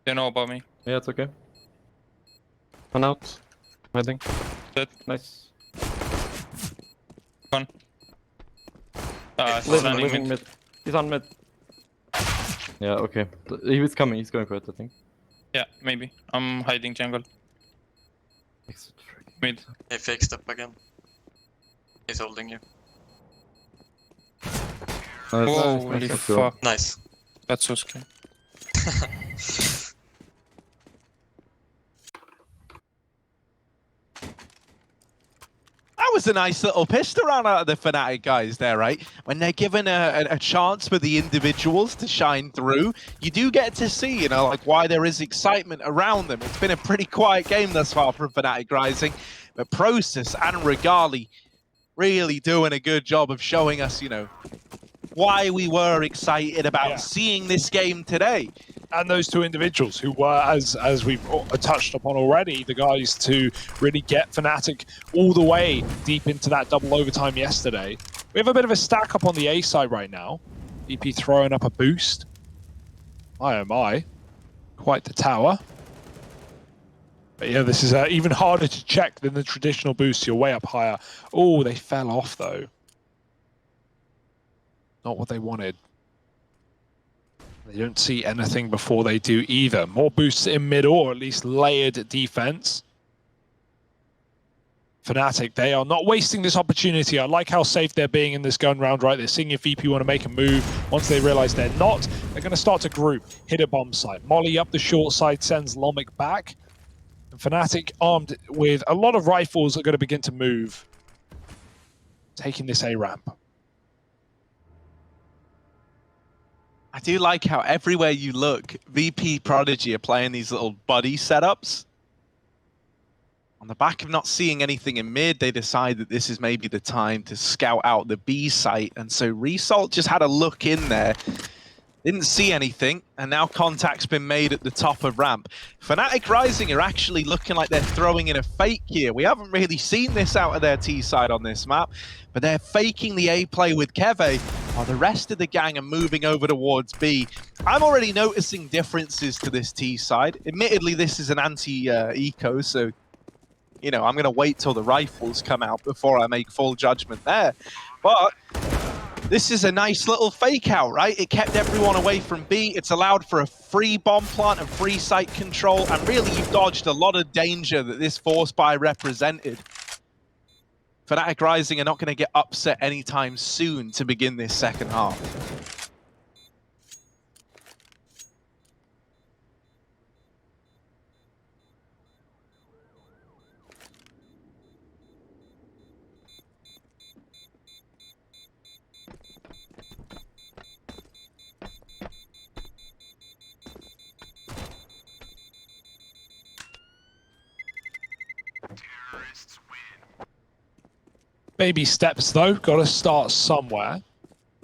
They know about me.
Yeah, it's okay.
One out. Heading.
Dead.
Nice.
Con. He's
Living
landing mid.
mid. He's on mid.
Yeah, okay. He was coming. He's going for it, I think.
Yeah, maybe. I'm hiding jungle. Mid.
He faked up again. He's holding you.
Nice.
Holy
Let's go.
fuck.
Nice.
That's so scary.
That was a nice little pissed around out of the Fnatic guys there, right? When they're given a chance for the individuals to shine through, you do get to see, you know, like why there is excitement around them. It's been a pretty quiet game thus far from Fnatic Rising, but Process and Regali really doing a good job of showing us, you know, why we were excited about seeing this game today.
And those two individuals who were, as we've touched upon already, the guys to really get Fnatic all the way deep into that double overtime yesterday. We have a bit of a stack up on the A side right now. VP throwing up a boost. My oh my. Quite the tower. But yeah, this is even harder to check than the traditional boost. You're way up higher. Oh, they fell off though. Not what they wanted. They don't see anything before they do either. More boosts in mid or at least layered defense. Fnatic, they are not wasting this opportunity. I like how safe they're being in this gun round, right? They're seeing if VP want to make a move. Once they realize they're not, they're going to start to group, hit a bomb site. Molly up the short side sends Lomic back. And Fnatic, armed with a lot of rifles, are going to begin to move, taking this A ramp.
I do like how everywhere you look, Vp.Prodigy are playing these little buddy setups. On the back of not seeing anything in mid, they decide that this is maybe the time to scout out the B site. And so Result just had a look in there, didn't see anything, and now contact's been made at the top of ramp. Fnatic Rising are actually looking like they're throwing in a fake here. We haven't really seen this out of their T side on this map, but they're faking the A play with Keve, while the rest of the gang are moving over towards B. I'm already noticing differences to this T side. Admittedly, this is an anti-eco, so you know, I'm going to wait till the rifles come out before I make full judgment there. But this is a nice little fake out, right? It kept everyone away from B. It's allowed for a free bomb plant and free site control. And really, you've dodged a lot of danger that this force buy represented. Fnatic Rising are not going to get upset anytime soon to begin this second half.
Baby steps, though. Got to start somewhere.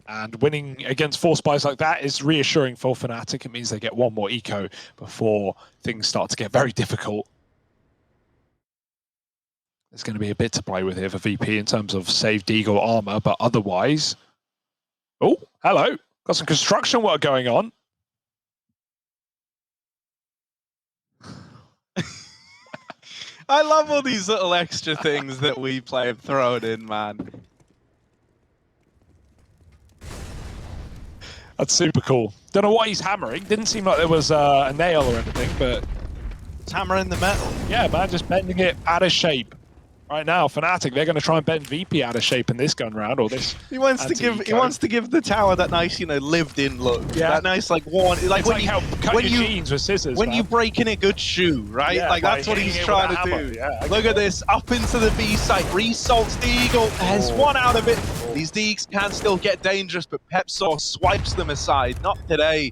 And winning against 4 spies like that is reassuring for Fnatic. It means they get one more eco before things start to get very difficult. There's going to be a bit to play with here for VP in terms of saved Eagle armor, but otherwise... Oh, hello. Got some construction work going on.
I love all these little extra things that Weplay have thrown in, man.
That's super cool. Don't know what he's hammering. Didn't seem like there was a nail or anything, but...
It's hammering the metal.
Yeah, man, just bending it out of shape. Right now, Fnatic, they're going to try and bend VP out of shape in this gun round, or this.
He wants to give the tower that nice, you know, lived-in look. Yeah. That nice, like worn, like
it's
when
like
you
how cut
when
your
you
jeans with scissors.
when
man.
you break in a good shoe, right?
Yeah,
like that's what he's trying to do.
Yeah,
look at this, up into the B site, resalts the Eagle, has one out of it. These Deeks can still get dangerous, but Pepsaw swipes them aside. Not today.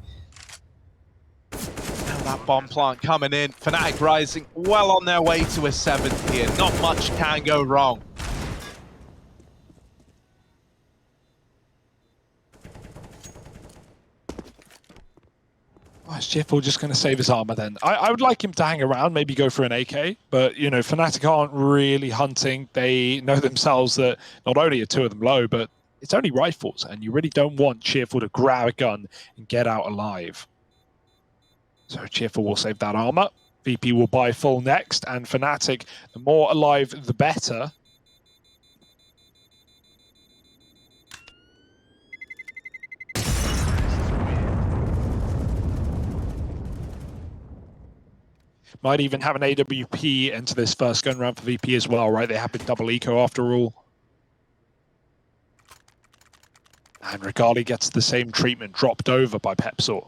That bomb plant coming in. Fnatic rising well on their way to a 7th here. Not much can go wrong.
Oh, is Jiffle just going to save his armor then? I would like him to hang around, maybe go for an AK, but, you know, Fnatic aren't really hunting. They know themselves that not only are 2 of them low, but it's only rifles, and you really don't want Cheerful to grab a gun and get out alive. So Cheerful will save that armor. VP will buy full next, and Fnatic, the more alive, the better. Might even have an AWP into this first gun round for VP as well, right? They have been double eco after all. And Regali gets the same treatment dropped over by Pepsaw.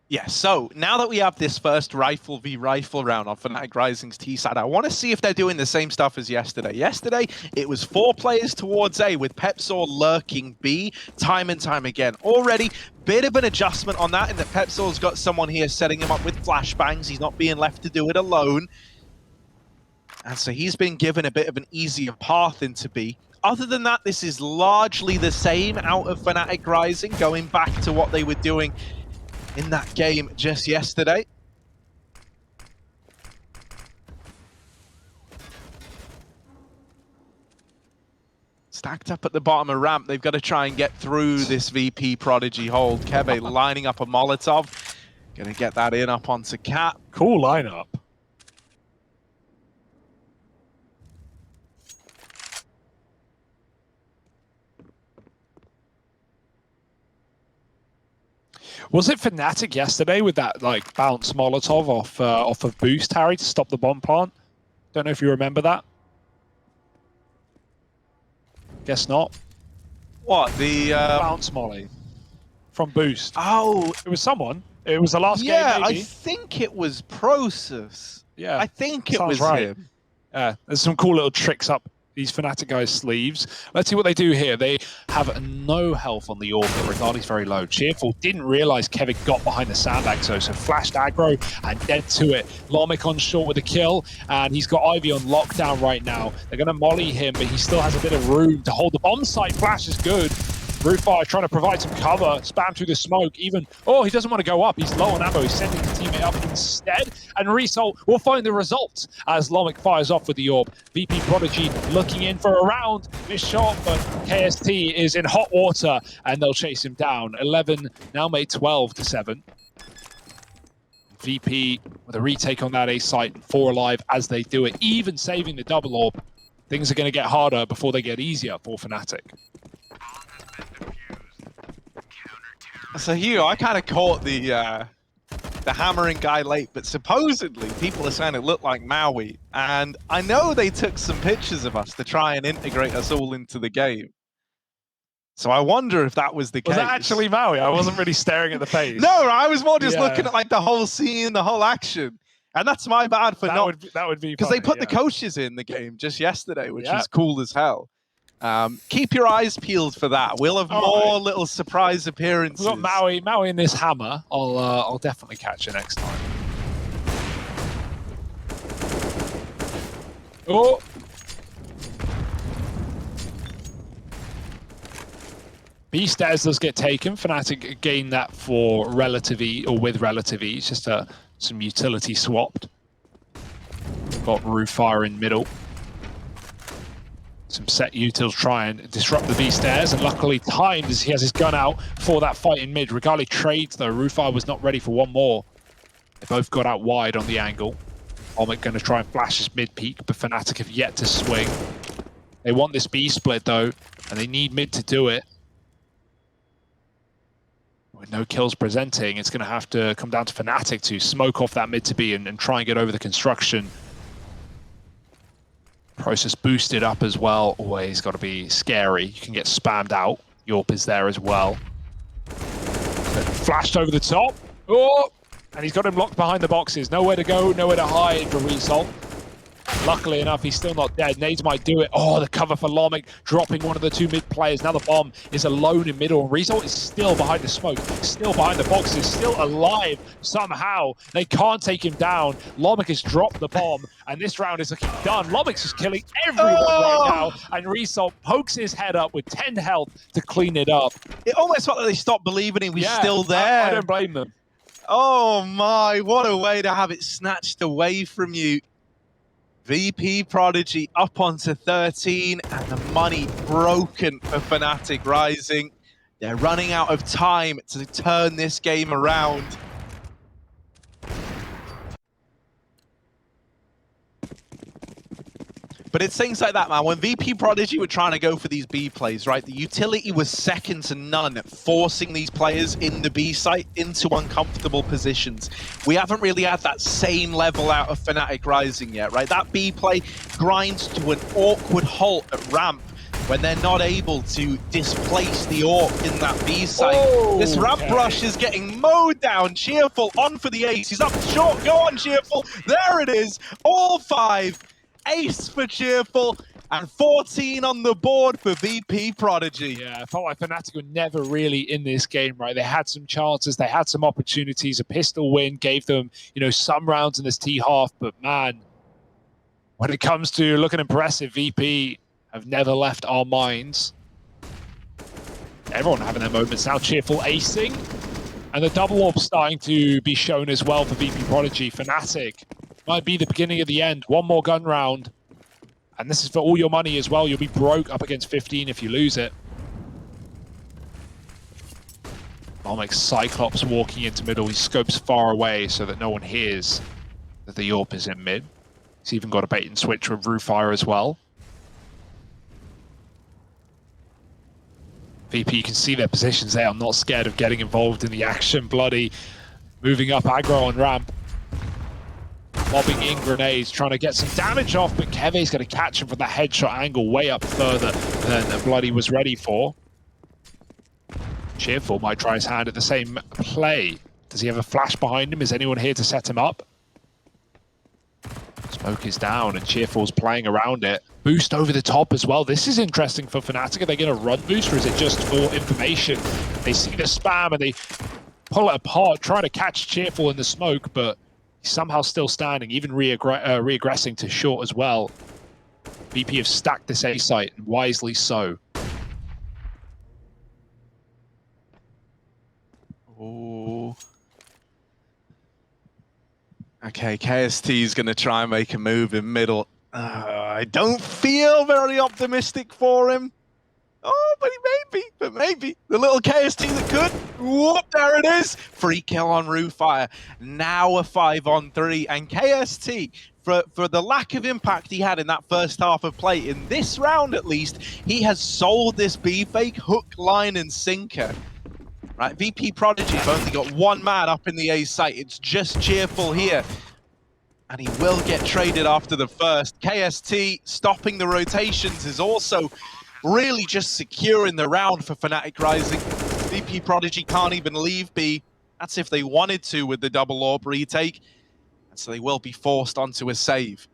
Yeah, so now that we have this first rifle v rifle round on Fnatic Rising's T side, I want to see if they're doing the same stuff as yesterday. Yesterday, it was 4 players towards A with Pepsaw lurking B time and time again. Already, bit of an adjustment on that in that Pepsaw's got someone here setting him up with flashbangs. He's not being left to do it alone. And so he's been given a bit of an easier path into B. Other than that, this is largely the same out of Fnatic Rising, going back to what they were doing in that game just yesterday. Stacked up at the bottom of ramp, they've got to try and get through this Vp.Prodigy hold. Kebe lining up a Molotov. Gonna get that in up onto Cat.
Cool lineup. Was it Fnatic yesterday with that like bounce Molotov off of Boost, Harry, to stop the bomb plant? Don't know if you remember that. Guess not.
What, the
bounce molly from Boost?
Oh,
it was someone. It was the last game.
Yeah,
maybe.
I think it was Prosus.
Yeah,
I think it was
right.
him.
Yeah, there's some cool little tricks up these Fnatic guys' sleeves. Let's see what they do here. They have no health on the orb, but Regardie's very low. Cheerful didn't realize Kevin got behind the sandbag, so flashed aggro and dead to it. Lomic on short with a kill, and he's got Ivy on lockdown right now. They're going to molly him, but he still has a bit of room to hold the bomb site. Flash is good. Roofire trying to provide some cover, spam through the smoke, even, oh, he doesn't want to go up, he's low on ammo, he's sending his teammate up instead, and Result will find the result as Lomic fires off with the orb. Vp.Prodigy looking in for a round, missed shot, but KST is in hot water, and they'll chase him down. 11, now made 12-7. VP with a retake on that A site, 4 alive as they do it, even saving the double orb. Things are going to get harder before they get easier for Fnatic.
So Hugh, I kind of caught the hammering guy late, but supposedly people are saying it looked like Maui, and I know they took some pictures of us to try and integrate us all into the game. So I wonder if that was the case.
Was that actually Maui? I wasn't really staring at the face.
No, I was more just looking at like the whole scene, the whole action, and that's my bad for
that would be
because they put the coaches in the game just yesterday, which is cool as hell. Keep your eyes peeled for that. We'll have more little surprise appearances.
We've got Maui in this hammer. I'll definitely catch you next time. Oh! B stairs does get taken. Fnatic gain that for relative ease, or with relative ease, just some utility swapped. Got Roofire in middle. Some set utils try and disrupt the B stairs, and luckily timed as he has his gun out for that fight in mid. Regali trades though. Roofire was not ready for one more. They both got out wide on the angle. Omik going to try and flash his mid peak, but Fnatic have yet to swing. They want this B split though, and they need mid to do it. With no kills presenting, it's going to have to come down to Fnatic to smoke off that mid to B and try and get over the construction. Process boosted up as well. Always got to be scary. You can get spammed out. Yorp is there as well. Flashed over the top. Oh! And he's got him locked behind the boxes. Nowhere to go, nowhere to hide for Result. Luckily enough, he's still not dead. Nades might do it. Oh, the cover for Lomik, dropping one of the two mid players. Now the bomb is alone in middle. Result is still behind the smoke, still behind the boxes, still alive somehow. They can't take him down. Lomik has dropped the bomb, and this round is looking done. Lomik's just killing everyone right now, and Result pokes his head up with 10 health to clean it up.
It almost felt like they stopped believing he was still there.
I don't blame them.
Oh my, what a way to have it snatched away from you. Vp.Prodigy up onto 13, and the money broken for Fnatic Rising. They're running out of time to turn this game around. But it's things like that, man. When Vp.Prodigy were trying to go for these B plays, right, the utility was second to none at forcing these players in the B site into uncomfortable positions. We haven't really had that same level out of Fnatic Rising yet, right? That B play grinds to an awkward halt at ramp when they're not able to displace the AWP in that B site.
Oh,
this ramp rush is getting mowed down. Cheerful on for the ace. He's up short. Go on, Cheerful. There it is. All 5. Ace for Cheerful, and 14 on the board for Vp.Prodigy.
Yeah, I felt like Fnatic were never really in this game, right? They had some chances, they had some opportunities. A pistol win gave them, some rounds in this T half, but man, when it comes to looking impressive, VP have never left our minds. Everyone having their moments now. Cheerful acing, and the double AWP starting to be shown as well for Vp.Prodigy. Fnatic might be the beginning of the end. One more gun round, and this is for all your money as well. You'll be broke up against 15 if you lose it. Omik Cyclops walking into middle. He scopes far away so that no one hears that the AWP is in mid. He's even got a bait and switch with Roofire as well. VP, you can see their positions. They are not scared of getting involved in the action. Bloody moving up aggro on ramp. Lobbing in grenades, trying to get some damage off, but Keve's going to catch him from the headshot angle way up further than Bloody was ready for. Cheerful might try his hand at the same play. Does he have a flash behind him? Is anyone here to set him up? Smoke is down, and Cheerful's playing around it. Boost over the top as well. This is interesting for Fnatic. Are they going to run boost, or is it just for information? They see the spam, and they pull it apart, trying to catch Cheerful in the smoke, but he's somehow still standing, even re-aggressing to short as well. VP have stacked this A site, and wisely so.
Oh. Okay, KST is going to try and make a move in middle. I don't feel very optimistic for him. Oh, but maybe. The little KST that could. Whoop, there it is. Free kill on Roofire. Now a 5-on-3. And KST, for the lack of impact he had in that first half of play, in this round at least, he has sold this B fake hook, line, and sinker. Right, Vp.Prodigy have only got one man up in the A site. It's just Cheerful here. And he will get traded after the first. KST stopping the rotations is also really just securing the round for Fnatic Rising. Vp.Prodigy can't even leave B. That's if they wanted to with the double AWP retake. And so they will be forced onto a save.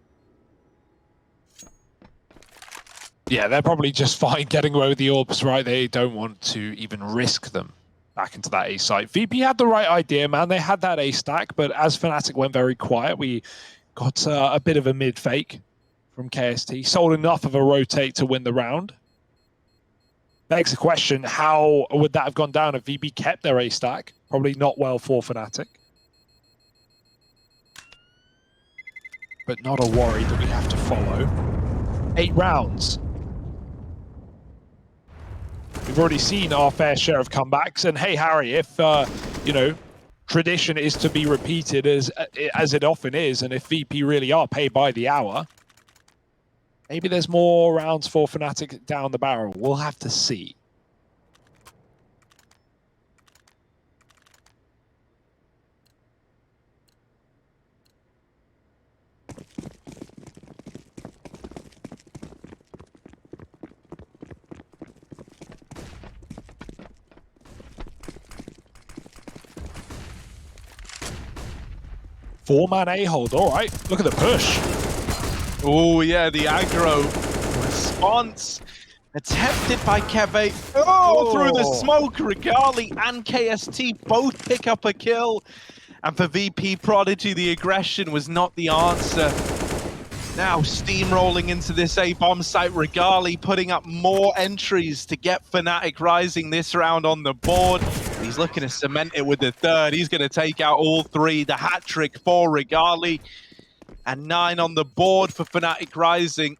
Yeah, they're probably just fine getting away with the AWPs, right? They don't want to even risk them back into that A site. VP had the right idea, man. They had that A stack, but as Fnatic went very quiet, we got a bit of a mid fake from KST. Sold enough of a rotate to win the round. Begs the question, how would that have gone down if VP kept their A stack? Probably not well for Fnatic. But not a worry that we have to follow. 8 rounds. We've already seen our fair share of comebacks. And hey, Harry, if, you know, tradition is to be repeated as it often is, and if VP really are paid by the hour, maybe there's more rounds for Fnatic down the barrel. We'll have to see. Four-man A-hold, all right. Look at the push.
Oh, yeah, the aggro response attempted by Keve. Oh, through the smoke, Regali and KST both pick up a kill. And for Vp.Prodigy, the aggression was not the answer. Now steamrolling into this A-bomb site, Regali putting up more entries to get Fnatic Rising this round on the board. He's looking to cement it with the third. He's going to take out all 3. The hat trick for Regali. And 9 on the board for Fnatic Rising.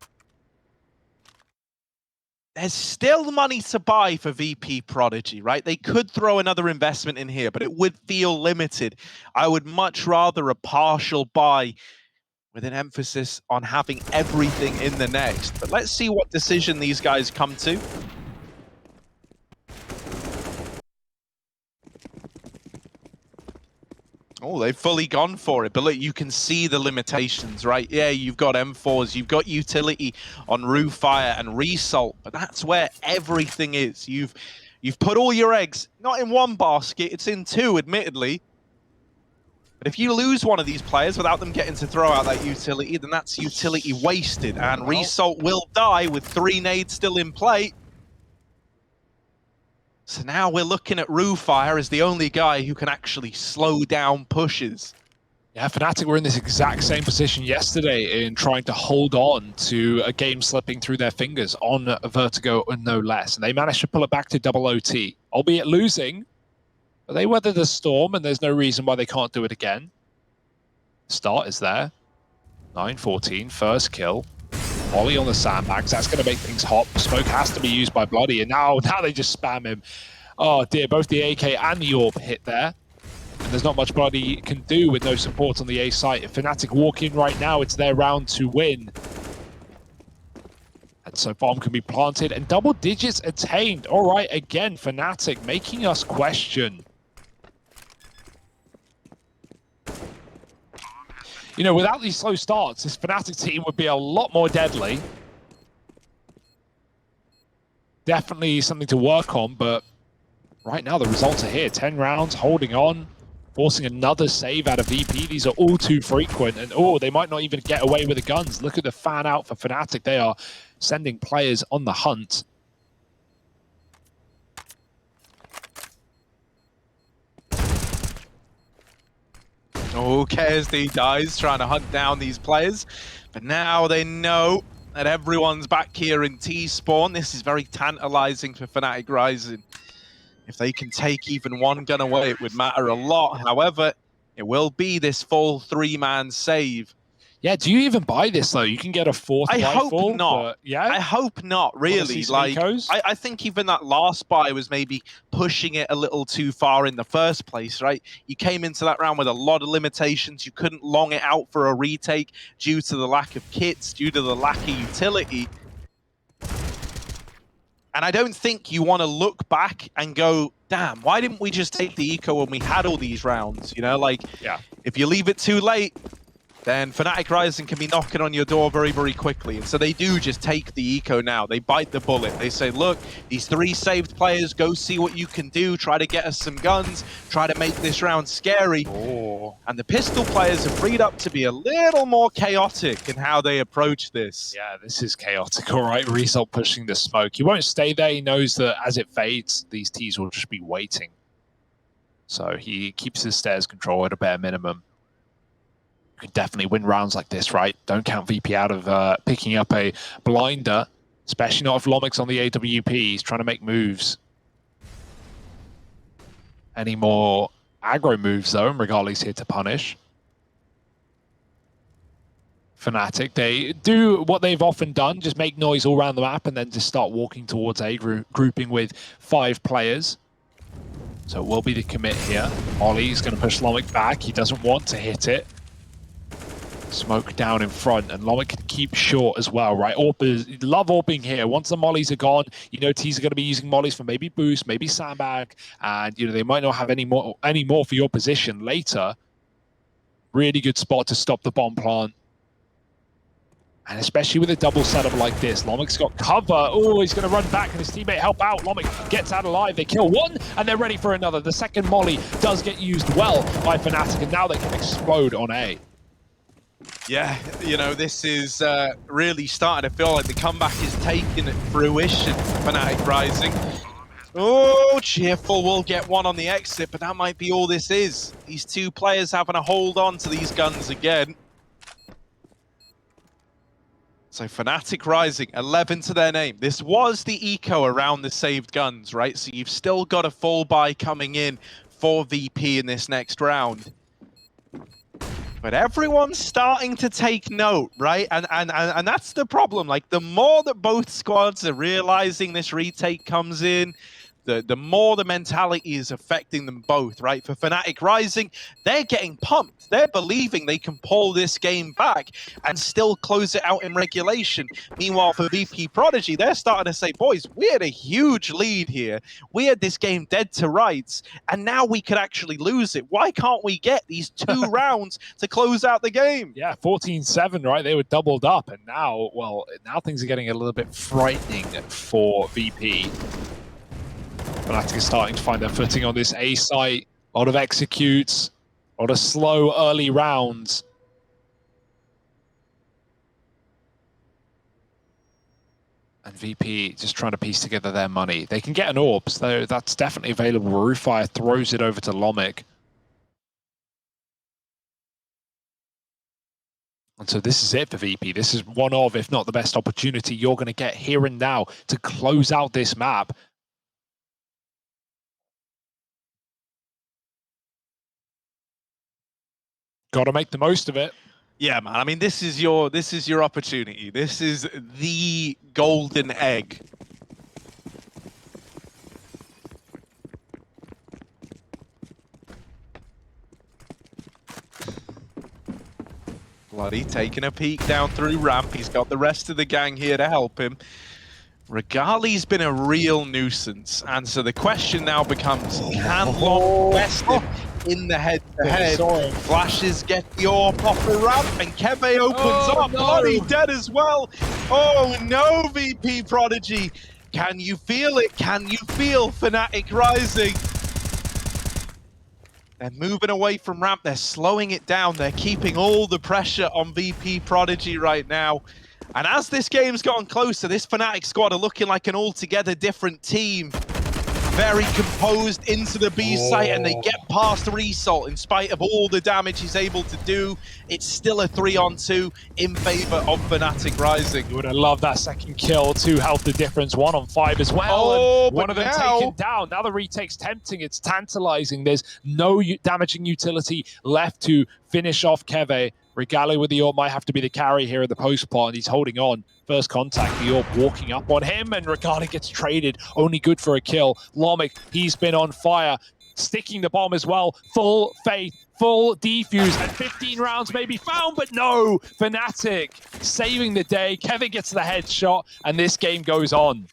There's still money to buy for Vp.Prodigy, right? They could throw another investment in here, but it would feel limited. I would much rather a partial buy with an emphasis on having everything in the next. But let's see what decision these guys come to. Oh, they've fully gone for it, but look, you can see the limitations, right? Yeah, you've got M4s, you've got utility on Roofire and Result, but that's where everything is. You've put all your eggs, not in one basket, it's in 2, admittedly. But if you lose one of these players without them getting to throw out that utility, then that's utility wasted, and Result will die with 3 nades still in play. So now we're looking at Roofire as the only guy who can actually slow down pushes.
Yeah, Fnatic were in this exact same position yesterday in trying to hold on to a game slipping through their fingers on Vertigo and no less. And they managed to pull it back to double OT, albeit losing. But they weathered the storm, and there's no reason why they can't do it again. Start is there. 9-14, first kill. Ollie on the sandbags, that's going to make things hot. Smoke has to be used by Bloody, and now they just spam him. Oh dear, both the AK and the AWP hit there. And there's not much Bloody can do with no support on the A site. If Fnatic walk in right now, it's their round to win. And so bomb can be planted, and double digits attained. All right, again, Fnatic making us question. You know, without these slow starts, this Fnatic team would be a lot more deadly. Definitely something to work on, but right now the results are here. 10 rounds, holding on, forcing another save out of VP. These are all too frequent, and oh, they might not even get away with the guns. Look at the fan out for Fnatic. They are sending players on the hunt.
Oh, KSD dies trying to hunt down these players, but now they know that everyone's back here in T-spawn. This is very tantalizing for Fnatic Rising. If they can take even one gun away, it would matter a lot. However, it will be this full 3-man save.
Yeah, do you even buy this though? You can get a 4th
I
rifle,
hope not.
but, yeah,
I hope not, really. Like, I think even that last buy was maybe pushing it a little too far in the first place, right? You came into that round with a lot of limitations. You couldn't long it out for a retake due to the lack of kits, due to the lack of utility. And I don't think you want to look back and go, damn, why didn't we just take the eco when we had all these rounds? You know, like,
yeah.
If you leave it too late, then Fnatic Rising can be knocking on your door very, very quickly. And so they do just take the eco now. They bite the bullet. They say, look, these 3 saved players, go see what you can do. Try to get us some guns. Try to make this round scary.
Oh.
And the pistol players are freed up to be a little more chaotic in how they approach this.
Yeah, this is chaotic. All right, Result pushing the smoke. He won't stay there. He knows that as it fades, these T's will just be waiting. So he keeps his stairs control at a bare minimum. You can definitely win rounds like this, right? Don't count VP out of picking up a blinder, especially not if Lomic's on the AWP. He's trying to make moves. Any more aggro moves, though, and Regali's here to punish. Fnatic, they do what they've often done, just make noise all around the map and then just start walking towards A, grouping with 5 players. So it will be the commit here. Ollie's going to push Lomic back. He doesn't want to hit it. Smoke down in front, and Lomic can keep short as well, right? Orb love orbing here. Once the mollies are gone, you know T's are going to be using mollies for maybe boost, maybe sandbag, and you know they might not have any more for your position later. Really good spot to stop the bomb plant. And especially with a double setup like this, Lomic's got cover. Oh, he's going to run back and his teammate help out. Lomic gets out alive. They kill one and they're ready for another. The second molly does get used well by Fnatic, and now they can explode on A.
Yeah, you know, this is really starting to feel like the comeback is taking fruition for Fnatic Rising. Oh, Cheerful will get one on the exit, but that might be all this is. These 2 players having to hold on to these guns again. So Fnatic Rising, 11 to their name. This was the eco around the saved guns, right? So you've still got a full buy coming in for VP in this next round. But everyone's starting to take note, right? And that's the problem. Like, the more that both squads are realizing this retake comes in, the more the mentality is affecting them both, right? For Fnatic Rising, they're getting pumped. They're believing they can pull this game back and still close it out in regulation. Meanwhile, for Vp.Prodigy, they're starting to say, boys, we had a huge lead here. We had this game dead to rights, and now we could actually lose it. Why can't we get these 2 rounds to close out the game?
Yeah, 14-7, right? They were doubled up, and now, well, now things are getting a little bit frightening for VP. Fnatic is starting to find their footing on this A site. A lot of executes, a lot of slow early rounds. And VP just trying to piece together their money. They can get an orb, so that's definitely available. Roofire throws it over to Lomic. And so this is it for VP. This is one of, if not the best opportunity you're going to get here and now to close out this map. Got to make the most of it.
Yeah, man. I mean, this is your opportunity. This is the golden egg. Bloody taking a peek down through ramp. He's got the rest of the gang here to help him. Regali's been a real nuisance, and so the question now becomes, can Long best him in the head-to-head? Flashes get the orb off the ramp, and Keve opens up, bloody dead as well. Oh no, Vp.Prodigy. Can you feel it? Can you feel Fnatic Rising? They're moving away from ramp, they're slowing it down, they're keeping all the pressure on Vp.Prodigy right now. And as this game's gotten closer, this Fnatic squad are looking like an altogether different team. Very composed into the B site, and they get past Result in spite of all the damage he's able to do. It's still a 3-on-2 in favor of Fnatic Rising.
You would have loved that second kill, 2 health the difference, 1 on 5 as well.
Oh,
and one of them taken down. Now the retake's tempting, it's tantalizing. There's no damaging utility left to finish off Keve. Regali with the orb might have to be the carry here in the post plot, and he's holding on. First contact, the orb walking up on him, and Regali gets traded. Only good for a kill. Lomic, he's been on fire, sticking the bomb as well. Full faith, full defuse, and 15 rounds may be found, but no! Fnatic saving the day. Kevin gets the headshot, and this game goes on.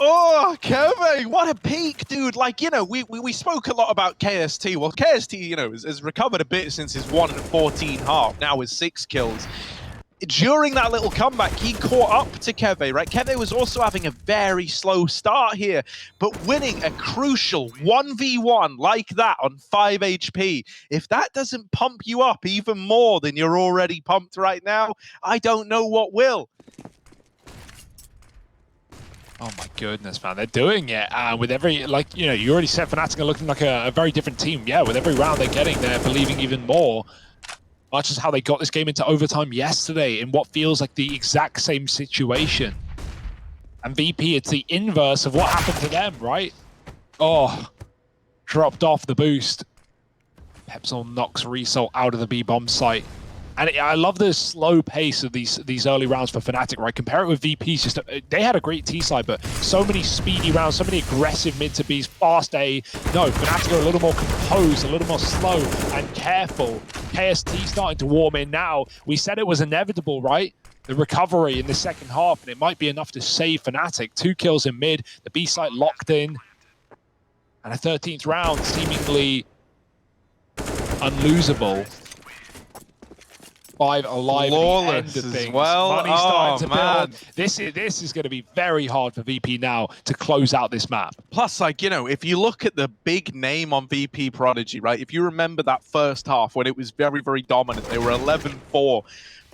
Oh, Keve, what a peak, dude. Like, you know, we spoke a lot about KST. Well, KST, you know, has recovered a bit since his 1-14 half, now with 6 kills. During that little comeback, he caught up to Keve, right? Keve was also having a very slow start here, but winning a crucial 1v1 like that on 5 HP, if that doesn't pump you up even more than you're already pumped right now, I don't know what will.
Oh my goodness, man, they're doing it. With every, like, you know, you already said Fnatic are looking like a very different team. Yeah, with every round they're getting, they're believing even more. much as how they got this game into overtime yesterday in what feels like the exact same situation. And VP, it's the inverse of what happened to them, right? Oh, dropped off the boost. Pepsol knocks Result out of the B-bomb site. And I love the slow pace of these early rounds for Fnatic, right? Compare it with VP's. Just they had a great T side, but so many speedy rounds, so many aggressive mid to Bs, fast A. No, Fnatic are a little more composed, a little more slow and careful. KST starting to warm in now. We said it was inevitable, right? The recovery in the second half, and it might be enough to save Fnatic. 2 kills in mid, the B site locked in, and a 13th round seemingly unlosable. 5 alive
Flawless
at the end of
as
things.
well.
Money's starting to
man.
build. This is going to be very hard for VP now to close out this map.
Plus, like, you know, if you look at the big name on Vp.Prodigy, right? If you remember that first half when it was very, very dominant, they were 11-4.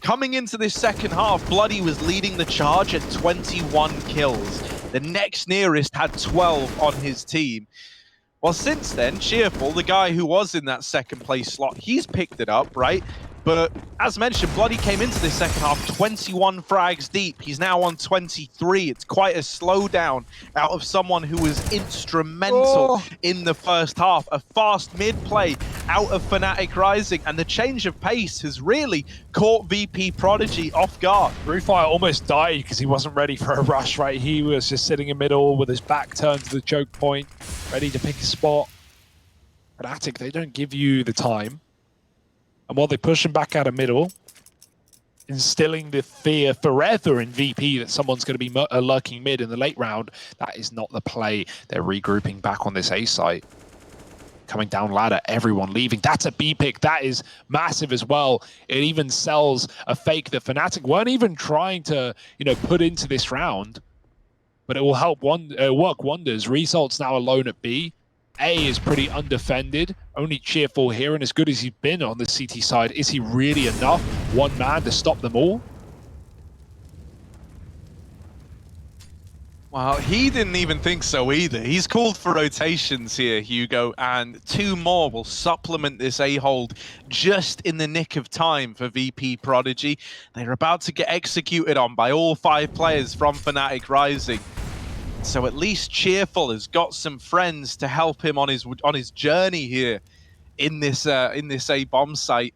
Coming into this second half, Bloody was leading the charge at 21 kills. The next nearest had 12 on his team. Well, since then, Cheerful, the guy who was in that second place slot, he's picked it up, right? But as mentioned, Bloody came into this second half 21 frags deep. He's now on 23. It's quite a slowdown out of someone who was instrumental in the first half. A fast mid play out of Fnatic Rising, and the change of pace has really caught Vp.Prodigy off guard.
Brewfire almost died because he wasn't ready for a rush, right? He was just sitting in middle with his back turned to the choke point, ready to pick a spot. Fnatic, they don't give you the time. And while they push him back out of middle, instilling the fear forever in VP that someone's going to be lurking mid in the late round, that is not the play. They're regrouping back on this A site. Coming down ladder, everyone leaving. That's a B pick. That is massive as well. It even sells a fake that Fnatic weren't even trying to, put into this round. But it will help work wonders. Results now alone at B. A is pretty undefended, only Cheerful here, and as good as he's been on the CT side, is he really enough? One man to stop them all?
Well, he didn't even think so either. He's called for rotations here, Hugo, and 2 more will supplement this A-hold just in the nick of time for Vp.Prodigy. They're about to get executed on by all 5 players from Fnatic Rising. So at least Cheerful has got some friends to help him on his journey here in this A bomb site.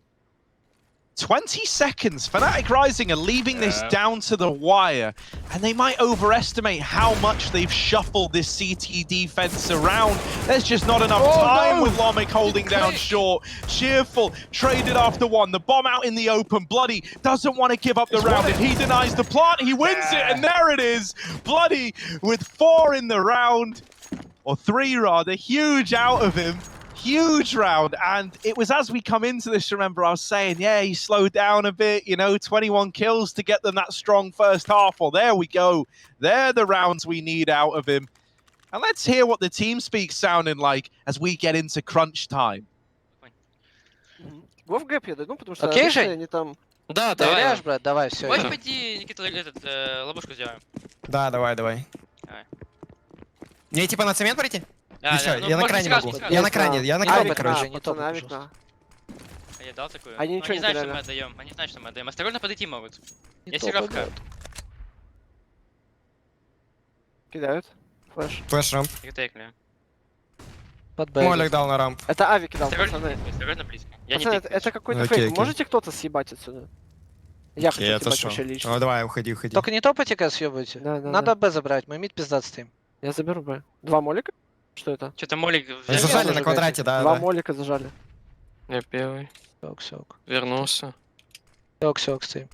20 seconds. Fnatic Rising are leaving this down to the wire, and they might overestimate how much they've shuffled this CT defense around. There's just not enough time with Lomic holding down short. Cheerful traded after 1. The bomb out in the open. Bloody doesn't want to give up the round. If he denies the plant, he wins it, and there it is. Bloody with 4 in the round, or 3 rather. Huge out of him. Huge round, and it was as we come into this, remember, I was saying, yeah, he slowed down a bit, 21 kills to get them that strong first half. Well, there we go. They're the rounds we need out of him. And let's hear what the team speak's sounding like as we get into crunch time.
Го в гэп еду, потому что
Окей,
обычно
Жень?
они там...
Да, доверяешь, брат? Давай, все.
Хочешь пойти, Никита, ловушку сделаем?
Да, давай.
Давай.
Мне типа на цемент пройти?
Да,
Еще,
да,
я на
можно
кране
сразу,
могу.
сразу.
Я на кране,
Авик
короче.
на, пацаны, авик на.
А я дал такую.
Они
Ну,
ничего не
знают, что
теряли.
мы отдаем. Они знают, что мы отдаем. Осторожно подойти могут.
Не
Есть
то
ровка.
подают. Кидают. Флэш.
Флэш рамп.
Их тейкли.
Под
Молик
бэйби.
дал на рамп.
Это авик кидал,
Осторожно,
пацаны.
осторожно близко. Я не
Пацаны,
пикаю.
это какой-то
Окей,
фейк.
окей.
Можете кто-то съебать отсюда? Я хочу
Я
съебать
отошел.
вообще лично.
Ну давай, уходи.
Только не топайте, когда съебываете.
Да, да,
Надо Б забрать, мы мид пиздат стоим.
Я заберу Б. 2 молика? Что это?
Что-то молик...
Они зажали на квадрате, да.
2 молика зажали.
Я первый.
Сок.
Вернулся.
Сок стоим.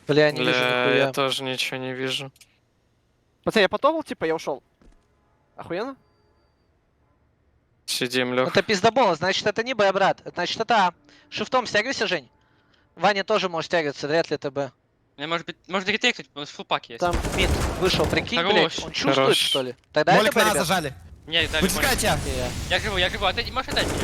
Бля, я не вижу
Бля,
нихуя.
я тоже ничего не вижу.
Пацаны, я потопал, типа, я ушел. Охуенно?
Сидим, Лех.
Это пиздобол, значит это не Б, брат. Значит это А. Шифтом стягивайся, Жень. Ваня тоже может стягиваться, вряд ли это Б.
Может быть, можно ретейкнуть, у нас фулпак есть.
Там мид вышел, прикинь,
Хорош,
блядь. Он чувствует,
хорош.
что ли? Тогда
Молик
это Б,
на
ребят.
зажали.
Не, дали молик.
Вытекай тебя.
Я живу, отойди, можешь отдать меня?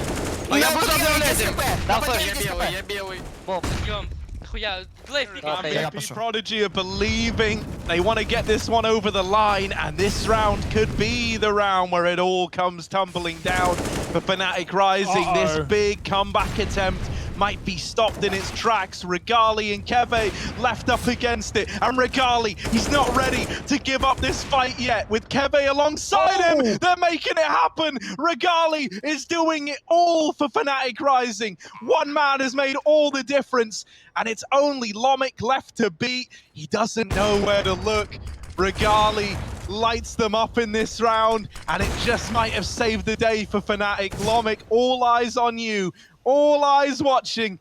Ну я буду влезем.
Да, флэш.
я белый.
Бомб.
Идем. Нахуя, Глейв,
Okay.
Я пошел.
Vp.Prodigy are believing they want to get this one over the line, and this round could be the round where it all comes tumbling down for Fnatic Rising. This big comeback attempt might be stopped in its tracks. Regali and Keve left up against it. And Regali, he's not ready to give up this fight yet. With Keve alongside him, they're making it happen. Regali is doing it all for Fnatic Rising. One man has made all the difference, and it's only Lomic left to beat. He doesn't know where to look. Regali lights them up in this round, and it just might have saved the day for Fnatic. Lomic, all eyes on you, all eyes watching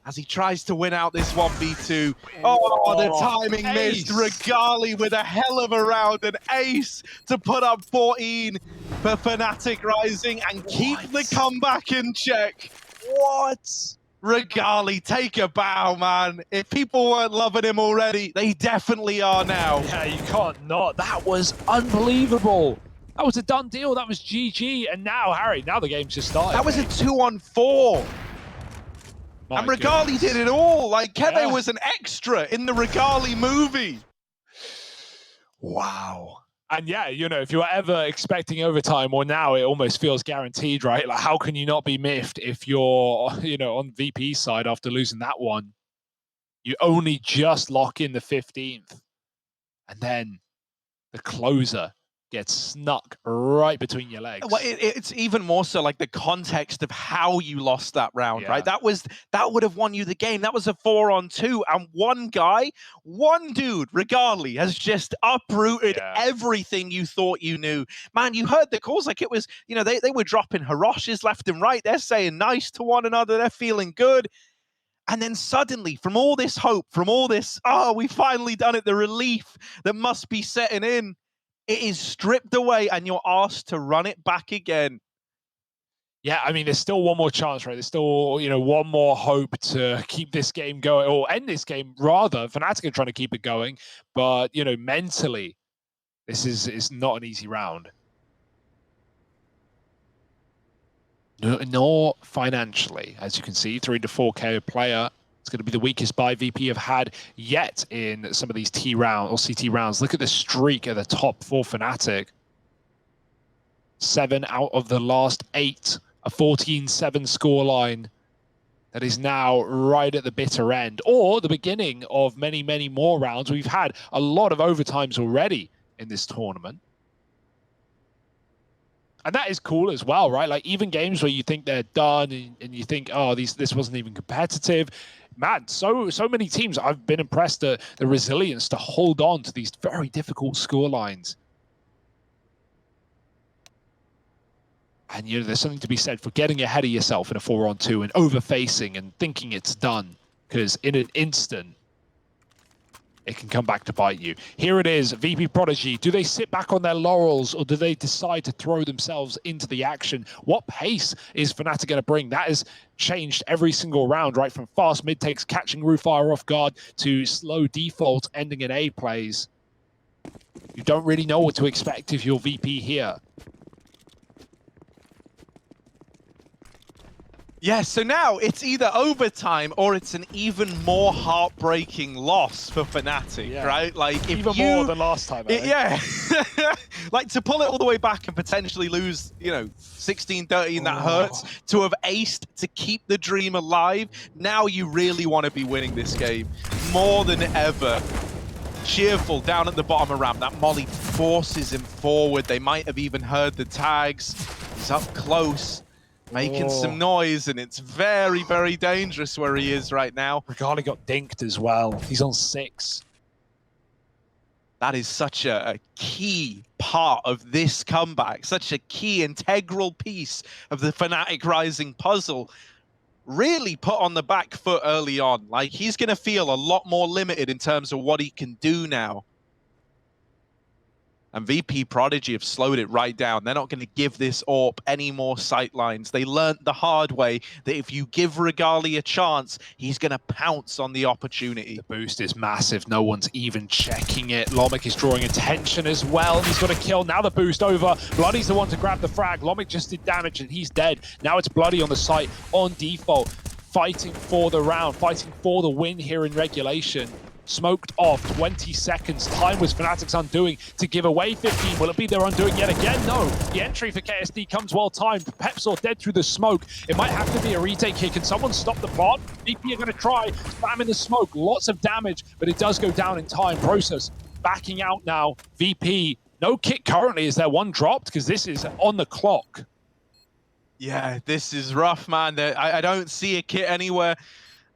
as he tries to win out this 1v2. Oh, the timing missed. Regali with a hell of a round, an ace to put up 14 for Fnatic Rising and keep the comeback in check. What? Regali, take a bow, man. If people weren't loving him already, they definitely are now.
Yeah, you can't not. That was unbelievable. That was a done deal. That was GG. And now, Harry, now the game's just started.
That was a 2-on-4.
My
And Regali
goodness.
did it all. Like, Keve
Yeah.
was an extra in the Regali movie.
Wow. And yeah, you know, if you're ever expecting overtime, or now it almost feels guaranteed, right? Like, how can you not be miffed if you're, you know, on VP side after losing that one? You only just lock in the 15th. And then the closer gets snuck right between your legs.
Well, it's even more so like the context of how you lost that round,
Yeah.
right? That would have won you the game. That was a 4-on-2, and one dude, Regali, has just uprooted everything you thought you knew. Man, you heard the calls like it was, you know, they were dropping Hiroshes left and right. They're saying nice to one another. They're feeling good. And then suddenly, from all this hope, from all this, oh, we finally done it, the relief that must be setting in, it is stripped away and you're asked to run it back again.
Yeah, I mean, there's still one more chance, right? There's still, you know, one more hope to keep this game going, or end this game, rather. Fnatic are trying to keep it going. But, you know, mentally, this is not an easy round. Nor financially. As you can see, 3 to 4K a player. It's going to be the weakest buy VP have had yet in some of these T round or CT rounds. Look at the streak at the top for Fnatic. 7 out of the last 8, a 14-7 scoreline that is now right at the bitter end, or the beginning of many, many more rounds. We've had a lot of overtimes already in this tournament. And that is cool as well, right? Like, even games where you think they're done and you think, oh, this wasn't even competitive. Man, so many teams, I've been impressed at the resilience to hold on to these very difficult scorelines. And, you know, there's something to be said for getting ahead of yourself in a 4-on-2 and over-facing and thinking it's done. Because in an instant, it can come back to bite you. Here it is, Vp.Prodigy. Do they sit back on their laurels, or do they decide to throw themselves into the action? What pace is Fnatic going to bring? That has changed every single round, right? From fast mid takes, catching Roofire off guard, to slow default, ending in A plays. You don't really know what to expect if you're VP here.
Yeah, so now it's either overtime or it's an even more heartbreaking loss for Fnatic, right? Like, if
even more than last time,
yeah. Like, to pull it all the way back and potentially lose, you know, 16-13, that hurts. To have aced, to keep the dream alive, now you really want to be winning this game more than ever. Cheerful down at the bottom of ramp. That molly forces him forward. They might have even heard the tags. He's up close, making some noise, and it's very, very dangerous where he is right now.
Regali got dinked as well. He's on 6.
That is such a key part of this comeback, such a key integral piece of the Fnatic Rising puzzle. Really put on the back foot early on. Like, he's going to feel a lot more limited in terms of what he can do now. And Vp.Prodigy have slowed it right down. They're not going to give this AWP any more sightlines. They learned the hard way that if you give Regali a chance, he's going to pounce on the opportunity.
The boost is massive. No one's even checking it. Lomic is drawing attention as well. He's got a kill. Now the boost over. Bloody's the one to grab the frag. Lomic just did damage and he's dead. Now it's Bloody on the site on default, fighting for the round, fighting for the win here in regulation. smoked off. 20 seconds. Time was Fnatic's undoing to give away 15. Will it be their undoing yet again? No. The entry for KSD comes well timed. Pepsor dead through the smoke. It might have to be a retake here. Can someone stop the plant? VP are going to try. Spam in the smoke. Lots of damage, but it does go down in time. Process backing out now. VP, no kit currently. Is there one dropped? Because this is on the clock.
Yeah, this is rough, man. I don't see a kit anywhere.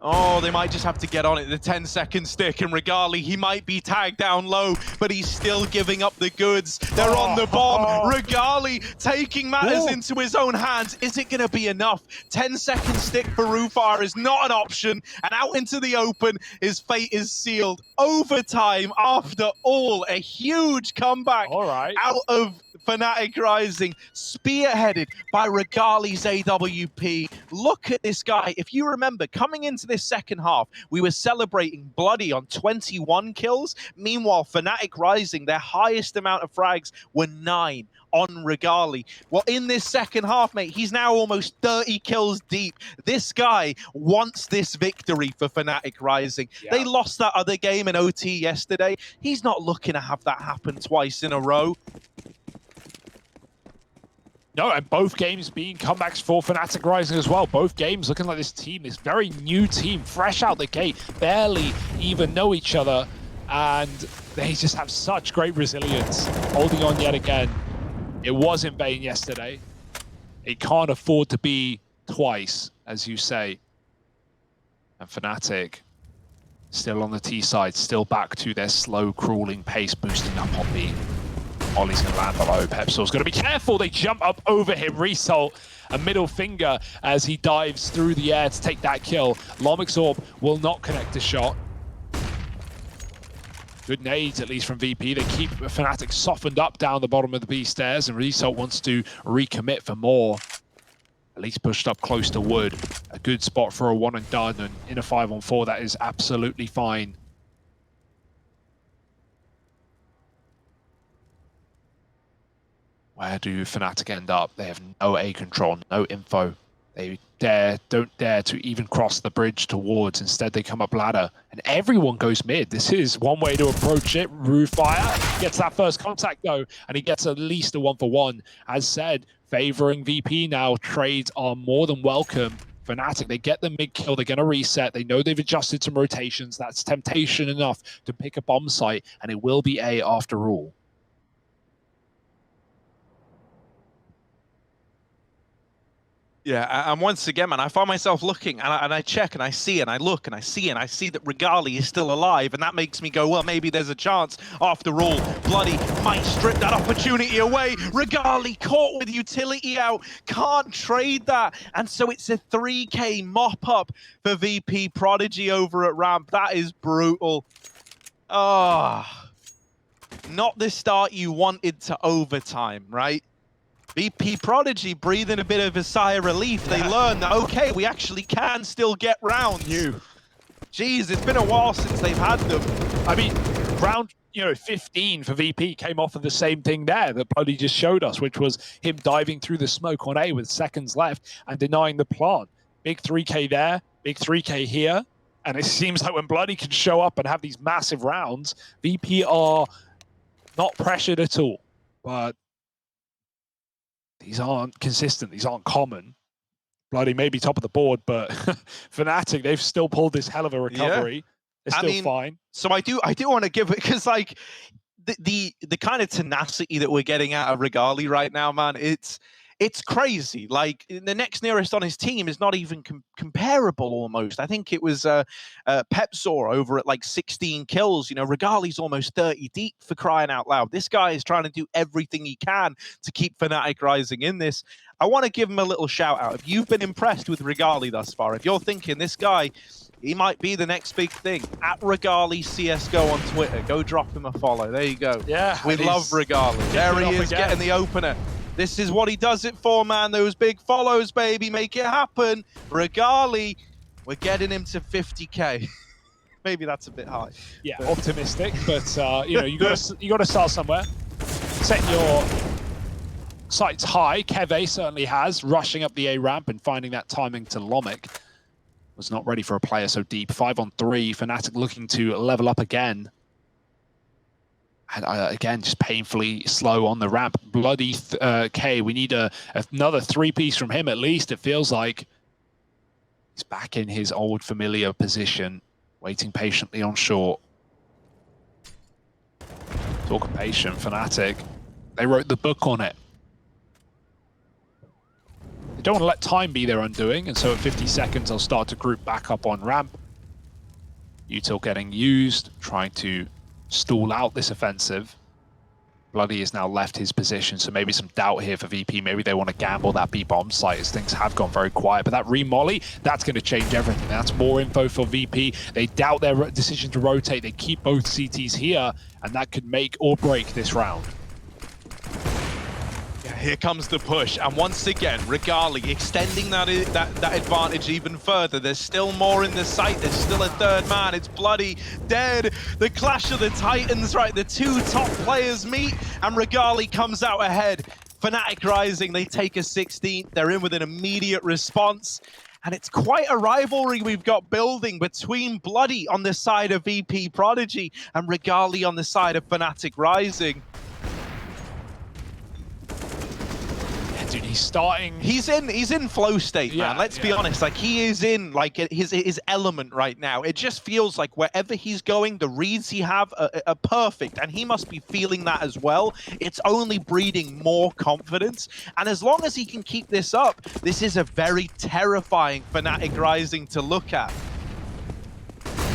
Oh, they might just have to get on it. The 10-second stick, and Regali, he might be tagged down low, but he's still giving up the goods. They're on the bomb. Regali taking matters into his own hands. Is it going to be enough? 10-second stick for Rufire is not an option, and out into the open, his fate is sealed. Overtime after all, a huge comeback out of Fnatic Rising, spearheaded by Regali's AWP. Look at this guy. If you remember, coming into this second half, we were celebrating Bloody on 21 kills. Meanwhile, Fnatic Rising, their highest amount of frags were 9 on Regali. Well, in this second half, mate, he's now almost 30 kills deep. This guy wants this victory for Fnatic Rising. Yeah. They lost that other game in OT yesterday. He's not looking to have that happen twice in a row.
No, and both games being comebacks for Fnatic Rising as well. Both games looking like this team, this very new team, fresh out the gate, barely even know each other, and they just have such great resilience, holding on yet again. It was in vain yesterday. It can't afford to be twice, as you say. And Fnatic, still on the T side, still back to their slow, crawling pace, boosting up on B. Ollie's going to land below. Pepsor's going to be careful. They jump up over him. Result, a middle finger as he dives through the air to take that kill. Lomic's Orb will not connect the shot. Good nades, at least from VP. They keep Fnatic softened up down the bottom of the B stairs, and Result wants to recommit for more. At least pushed up close to wood. A good spot for a one and done, and in a 5-on-4, that is absolutely fine. Where do Fnatic end up? They have no A control, no info. They don't dare to even cross the bridge towards. Instead, they come up ladder, and everyone goes mid. This is one way to approach it. Rufire gets that first contact, though, and he gets at least a 1-for-1. As said, favoring VP now. Trades are more than welcome. Fnatic, they get the mid kill. They're going to reset. They know they've adjusted some rotations. That's temptation enough to pick a bomb site, and it will be A after all.
Yeah, and once again, man, I find myself looking, and I check, and I see, and I look, and I see, and I see that Regali is still alive, and that makes me go, well, maybe there's a chance. After all, Bloody might strip that opportunity away. Regali caught with utility out, can't trade that, and so it's a 3K mop-up for Vp.Prodigy over at ramp. That is brutal. Ah, not the start you wanted to overtime, right? Vp.Prodigy breathing a bit of a sigh of relief. They learned that, okay, we actually can still get rounds. Jeez, it's been a while since they've had them.
I mean, round 15 for VP came off of the same thing there that Bloody just showed us, which was him diving through the smoke on A with seconds left and denying the plant. Big 3K there, big 3K here. And it seems like when Bloody can show up and have these massive rounds, VP are not pressured at all. But these aren't consistent. These aren't common. Bloody may be top of the board, but Fnatic, they've still pulled this hell of a recovery. Yeah. They're still fine. So
I do want to give it, because like the kind of tenacity that we're getting out of Regali right now, man, it's crazy. Like, the next nearest on his team is not even comparable almost. I think it was Pepsor over at like 16 kills. Regali's almost 30 deep, for crying out loud. This guy is trying to do everything he can to keep Fnatic Rising in this. I want to give him a little shout out. If you've been impressed with Regali thus far, if you're thinking this guy, he might be the next big thing, at Regali CSGO on Twitter, go drop him a follow. There you go.
Yeah.
We love Regali. There he is, getting the opener. This is what he does it for, man. Those big follows, baby. Make it happen. Regali, we're getting him to 50K. Maybe that's a bit high.
Yeah, but optimistic, but you got to start somewhere. Set your sights high. Keve certainly has, rushing up the A ramp and finding that timing to Lomic. was not ready for a player so deep. 5 on 3, Fnatic looking to level up again. And again, just painfully slow on the ramp. Bloody K, we need another 3-piece from him at least, it feels like. He's back in his old familiar position, waiting patiently on short. Talk patient, Fnatic. They wrote the book on it. They don't want to let time be their undoing, and so at 50 seconds, they'll start to group back up on ramp. Util getting used, trying to stall out this offensive. Bloody has now left his position, so maybe some doubt here for VP. Maybe they want to gamble that B-bomb site as things have gone very quiet. But that re-molly, that's going to change everything. That's more info for VP. They doubt their decision to rotate. They keep both CTs here, and that could make or break this round.
Here comes the push, and once again, Regali extending that advantage even further. There's still more in the site. There's still a third man. It's Bloody dead. The clash of the titans, right? The two top players meet, and Regali comes out ahead. Fnatic rising. They take a 16th. They're in with an immediate response. And it's quite a rivalry we've got building between Bloody on the side of Vp.Prodigy and Regali on the side of Fnatic rising.
Dude, he's starting.
He's in flow state, man.
Yeah,
Let's be honest. Like, he is in like his element right now. It just feels like wherever he's going, the reads he have are perfect, and he must be feeling that as well. It's only breeding more confidence, and as long as he can keep this up, this is a very terrifying Fnatic rising to look at.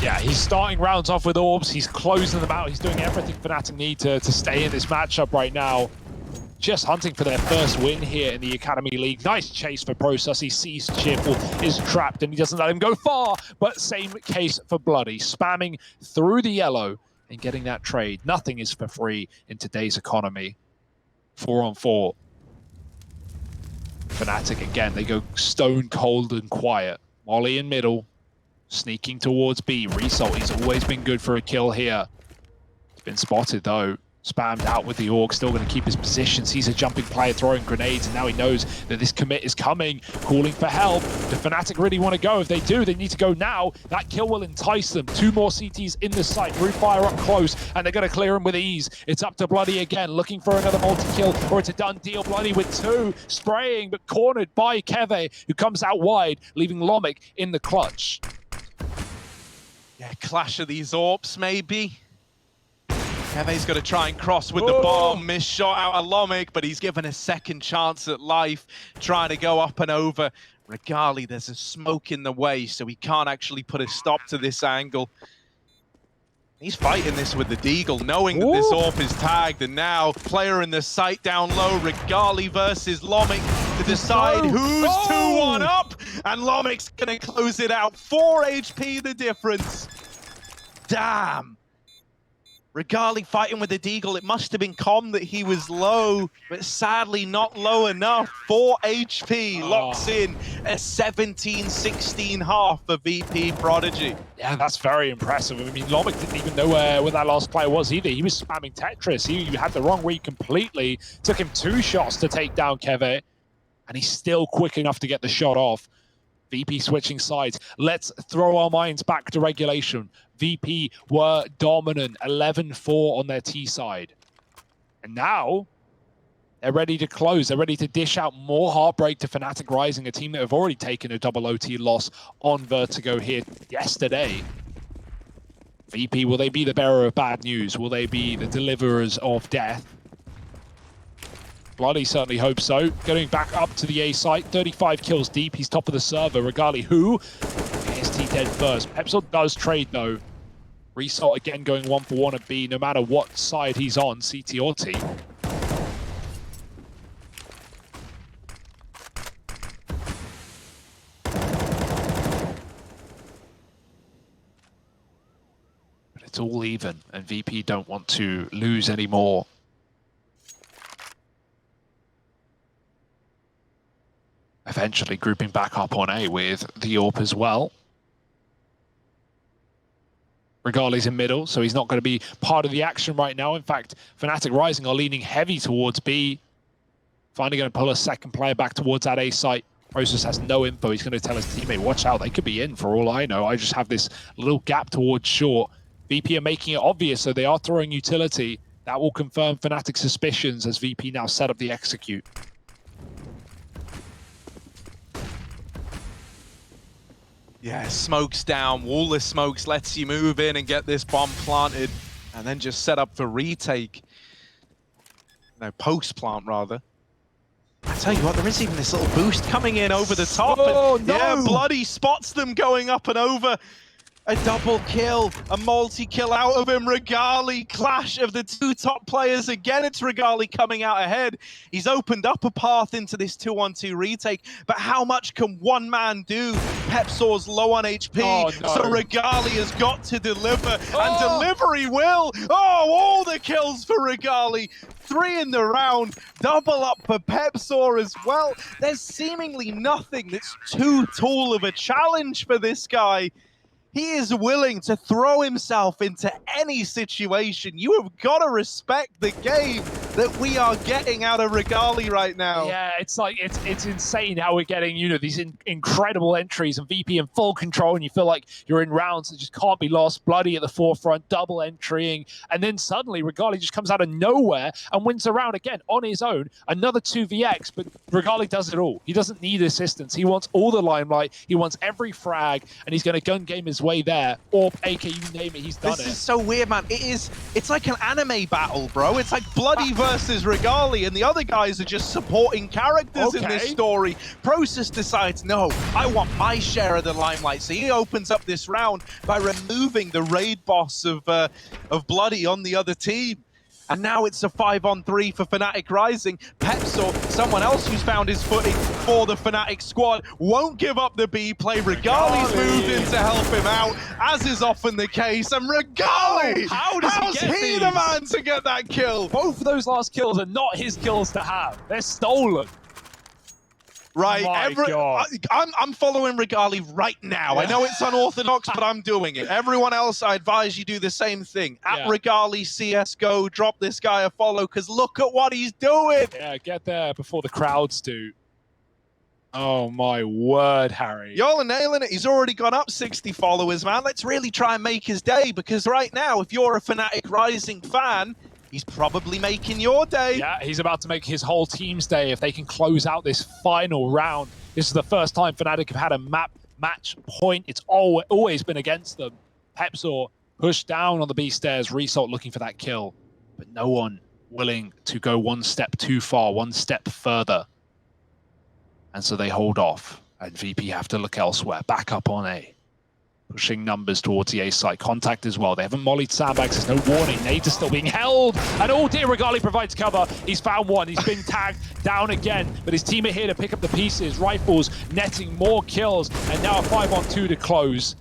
Yeah, he's starting rounds off with orbs. He's closing them out. He's doing everything Fnatic need to stay in this matchup right now. Just hunting for their first win here in the Academy League. Nice chase for Process. He sees Cheerful is trapped and he doesn't let him go far. But same case for Bloody. Spamming through the yellow and getting that trade. Nothing is for free in today's economy. 4 on 4. Fnatic again, they go stone cold and quiet. Molly in middle. Sneaking towards B. Result, he's always been good for a kill here. He's been spotted though. Spammed out with the Orc, still going to keep his position. Sees a jumping player throwing grenades, and now he knows that this commit is coming, calling for help. The Fnatic really want to go. If they do, they need to go now. That kill will entice them. 2 more CTs in the site. Rootfire up close, and they're going to clear him with ease. It's up to Bloody again, looking for another multi-kill, or it's a done deal. Bloody with 2, spraying, but cornered by Keve, who comes out wide, leaving Lomic in the clutch.
Yeah, clash of these AWPs, maybe. Keve's got to try and cross with the bomb. Missed shot out of Lomic, but he's given a second chance at life, trying to go up and over. Regali, there's a smoke in the way, so he can't actually put a stop to this angle. He's fighting this with the Deagle, knowing that this AWP is tagged, and now player in the site down low, Regali versus Lomic to decide who's 2-1 up, and Lomic's gonna close it out. 4 HP the difference. Damn. Regali fighting with the Deagle. It must have been calm that he was low, but sadly not low enough. 4 HP locks in a 17-16 half for Vp.Prodigy.
Yeah, that's very impressive. I mean, Lomic didn't even know where that last player was either. He was spamming Tetris. He had the wrong read completely. Took him 2 shots to take down Keve, and he's still quick enough to get the shot off. VP switching sides. Let's throw our minds back to regulation. VP were dominant, 11-4 on their T side. And now, they're ready to close. They're ready to dish out more heartbreak to Fnatic Rising, a team that have already taken a double OT loss on Vertigo here yesterday. VP, will they be the bearer of bad news? Will they be the deliverers of death? Bloody certainly hopes so. Getting back up to the A site, 35 kills deep. He's top of the server. Regali, who? AST dead first. Pepsil does trade though. Result again going 1-for-1 at B, no matter what side he's on, CT or T. But it's all even, and VP don't want to lose anymore. Eventually grouping back up on A with the AWP as well. Regali's in middle, so he's not going to be part of the action right now. In fact, Fnatic Rising are leaning heavy towards B. Finally going to pull a second player back towards that A site. Process has no info. He's going to tell his teammate, watch out, they could be in for all I know. I just have this little gap towards short. VP are making it obvious, so they are throwing utility. That will confirm Fnatic's suspicions as VP now set up the execute.
Yeah, smokes down, wallless smokes lets you move in and get this bomb planted, and then just set up for retake. No, post-plant rather. I tell you what, there is even this little boost coming in over the top.
Oh,
and,
no!
Yeah, Bloody spots them going up and over. A double kill, a multi-kill out of him. Regali, clash of the two top players. Again, it's Regali coming out ahead. He's opened up a path into this 2-on-2 retake, but how much can one man do? Pepsor's low on HP, so Regali has got to deliver, and delivery will. Oh, all the kills for Regali. 3 in the round, double up for Pepsor as well. There's seemingly nothing that's too tall of a challenge for this guy. He is willing to throw himself into any situation. You have got to respect the game that we are getting out of Regali right now.
Yeah, it's like, it's insane how we're getting, you know, these incredible entries and VP in full control, and you feel like you're in rounds that just can't be lost. Bloody at the forefront, double entrying, and then suddenly Regali just comes out of nowhere and wins a round again on his own. Another 2vx, but Regali does it all. He doesn't need assistance. He wants all the limelight. He wants every frag, and he's going to gun game his way there. Or AK, you name it, he's done it.
This is so weird, man. It's like an anime battle, bro. It's like Bloody versus Regali, and the other guys are just supporting characters in this story. Process decides, no, I want my share of the limelight. So he opens up this round by removing the raid boss of Bloody on the other team. And now it's a 5-on-3 for Fnatic Rising. Pepsor, someone else who's found his footing for the Fnatic squad, won't give up the B play. Regali's moved in to help him out, as is often the case. And Regali, how's he the man to get that kill?
Both of those last kills are not his kills to have. They're stolen.
Right,
God.
I'm following Regali right now. I know it's unorthodox, but I'm doing it. Everyone else, I advise you do the same thing. At Regali CSGO, drop this guy a follow, because look at what he's doing.
Yeah, get there before the crowds do. Oh my word, Harry.
Y'all are nailing it. He's already gone up 60 followers, man. Let's really try and make his day, because right now, if you're a Fnatic Rising fan, he's probably making your day.
Yeah, he's about to make his whole team's day if they can close out this final round. This is the first time Fnatic have had a match point. It's always been against them. Pepsor pushed down on the B stairs, Result looking for that kill, but no one willing to go one step too far, one step further. And so they hold off, and VP have to look elsewhere. Back up on A. Pushing numbers towards the A side. Contact as well. They haven't mollied sandbags. There's no warning. Nades are still being held. And oh dear, Regali provides cover. He's found one. He's been tagged down again. But his team are here to pick up the pieces. Rifles netting more kills. And now a 5-on-2 to close.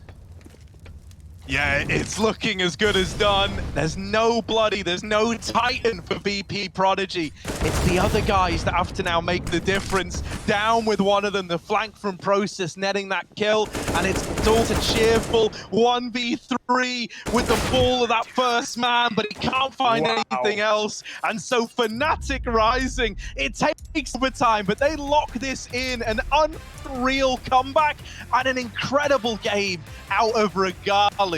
Yeah, it's looking as good as done. There's no Bloody, there's no Titan for Vp.Prodigy. It's the other guys that have to now make the difference. Down with one of them, the flank from Process netting that kill, and it's all to cheerful 1v3 with the fall of that first man, but he can't find anything else. And so Fnatic Rising, it takes overtime, but they lock this in. An unreal comeback and an incredible game out of Regali.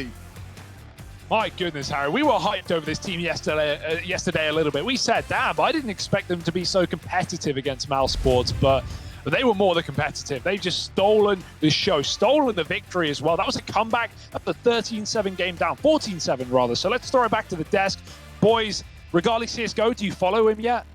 My goodness, Harry, we were hyped over this team yesterday a little bit. We said, damn, I didn't expect them to be so competitive against Mousesports, but they were more than competitive. They've just stolen the show, stolen the victory as well. That was a comeback at the 13-7 game down, 14-7 rather. So let's throw it back to the desk. Boys, Regali CSGO, do you follow him yet?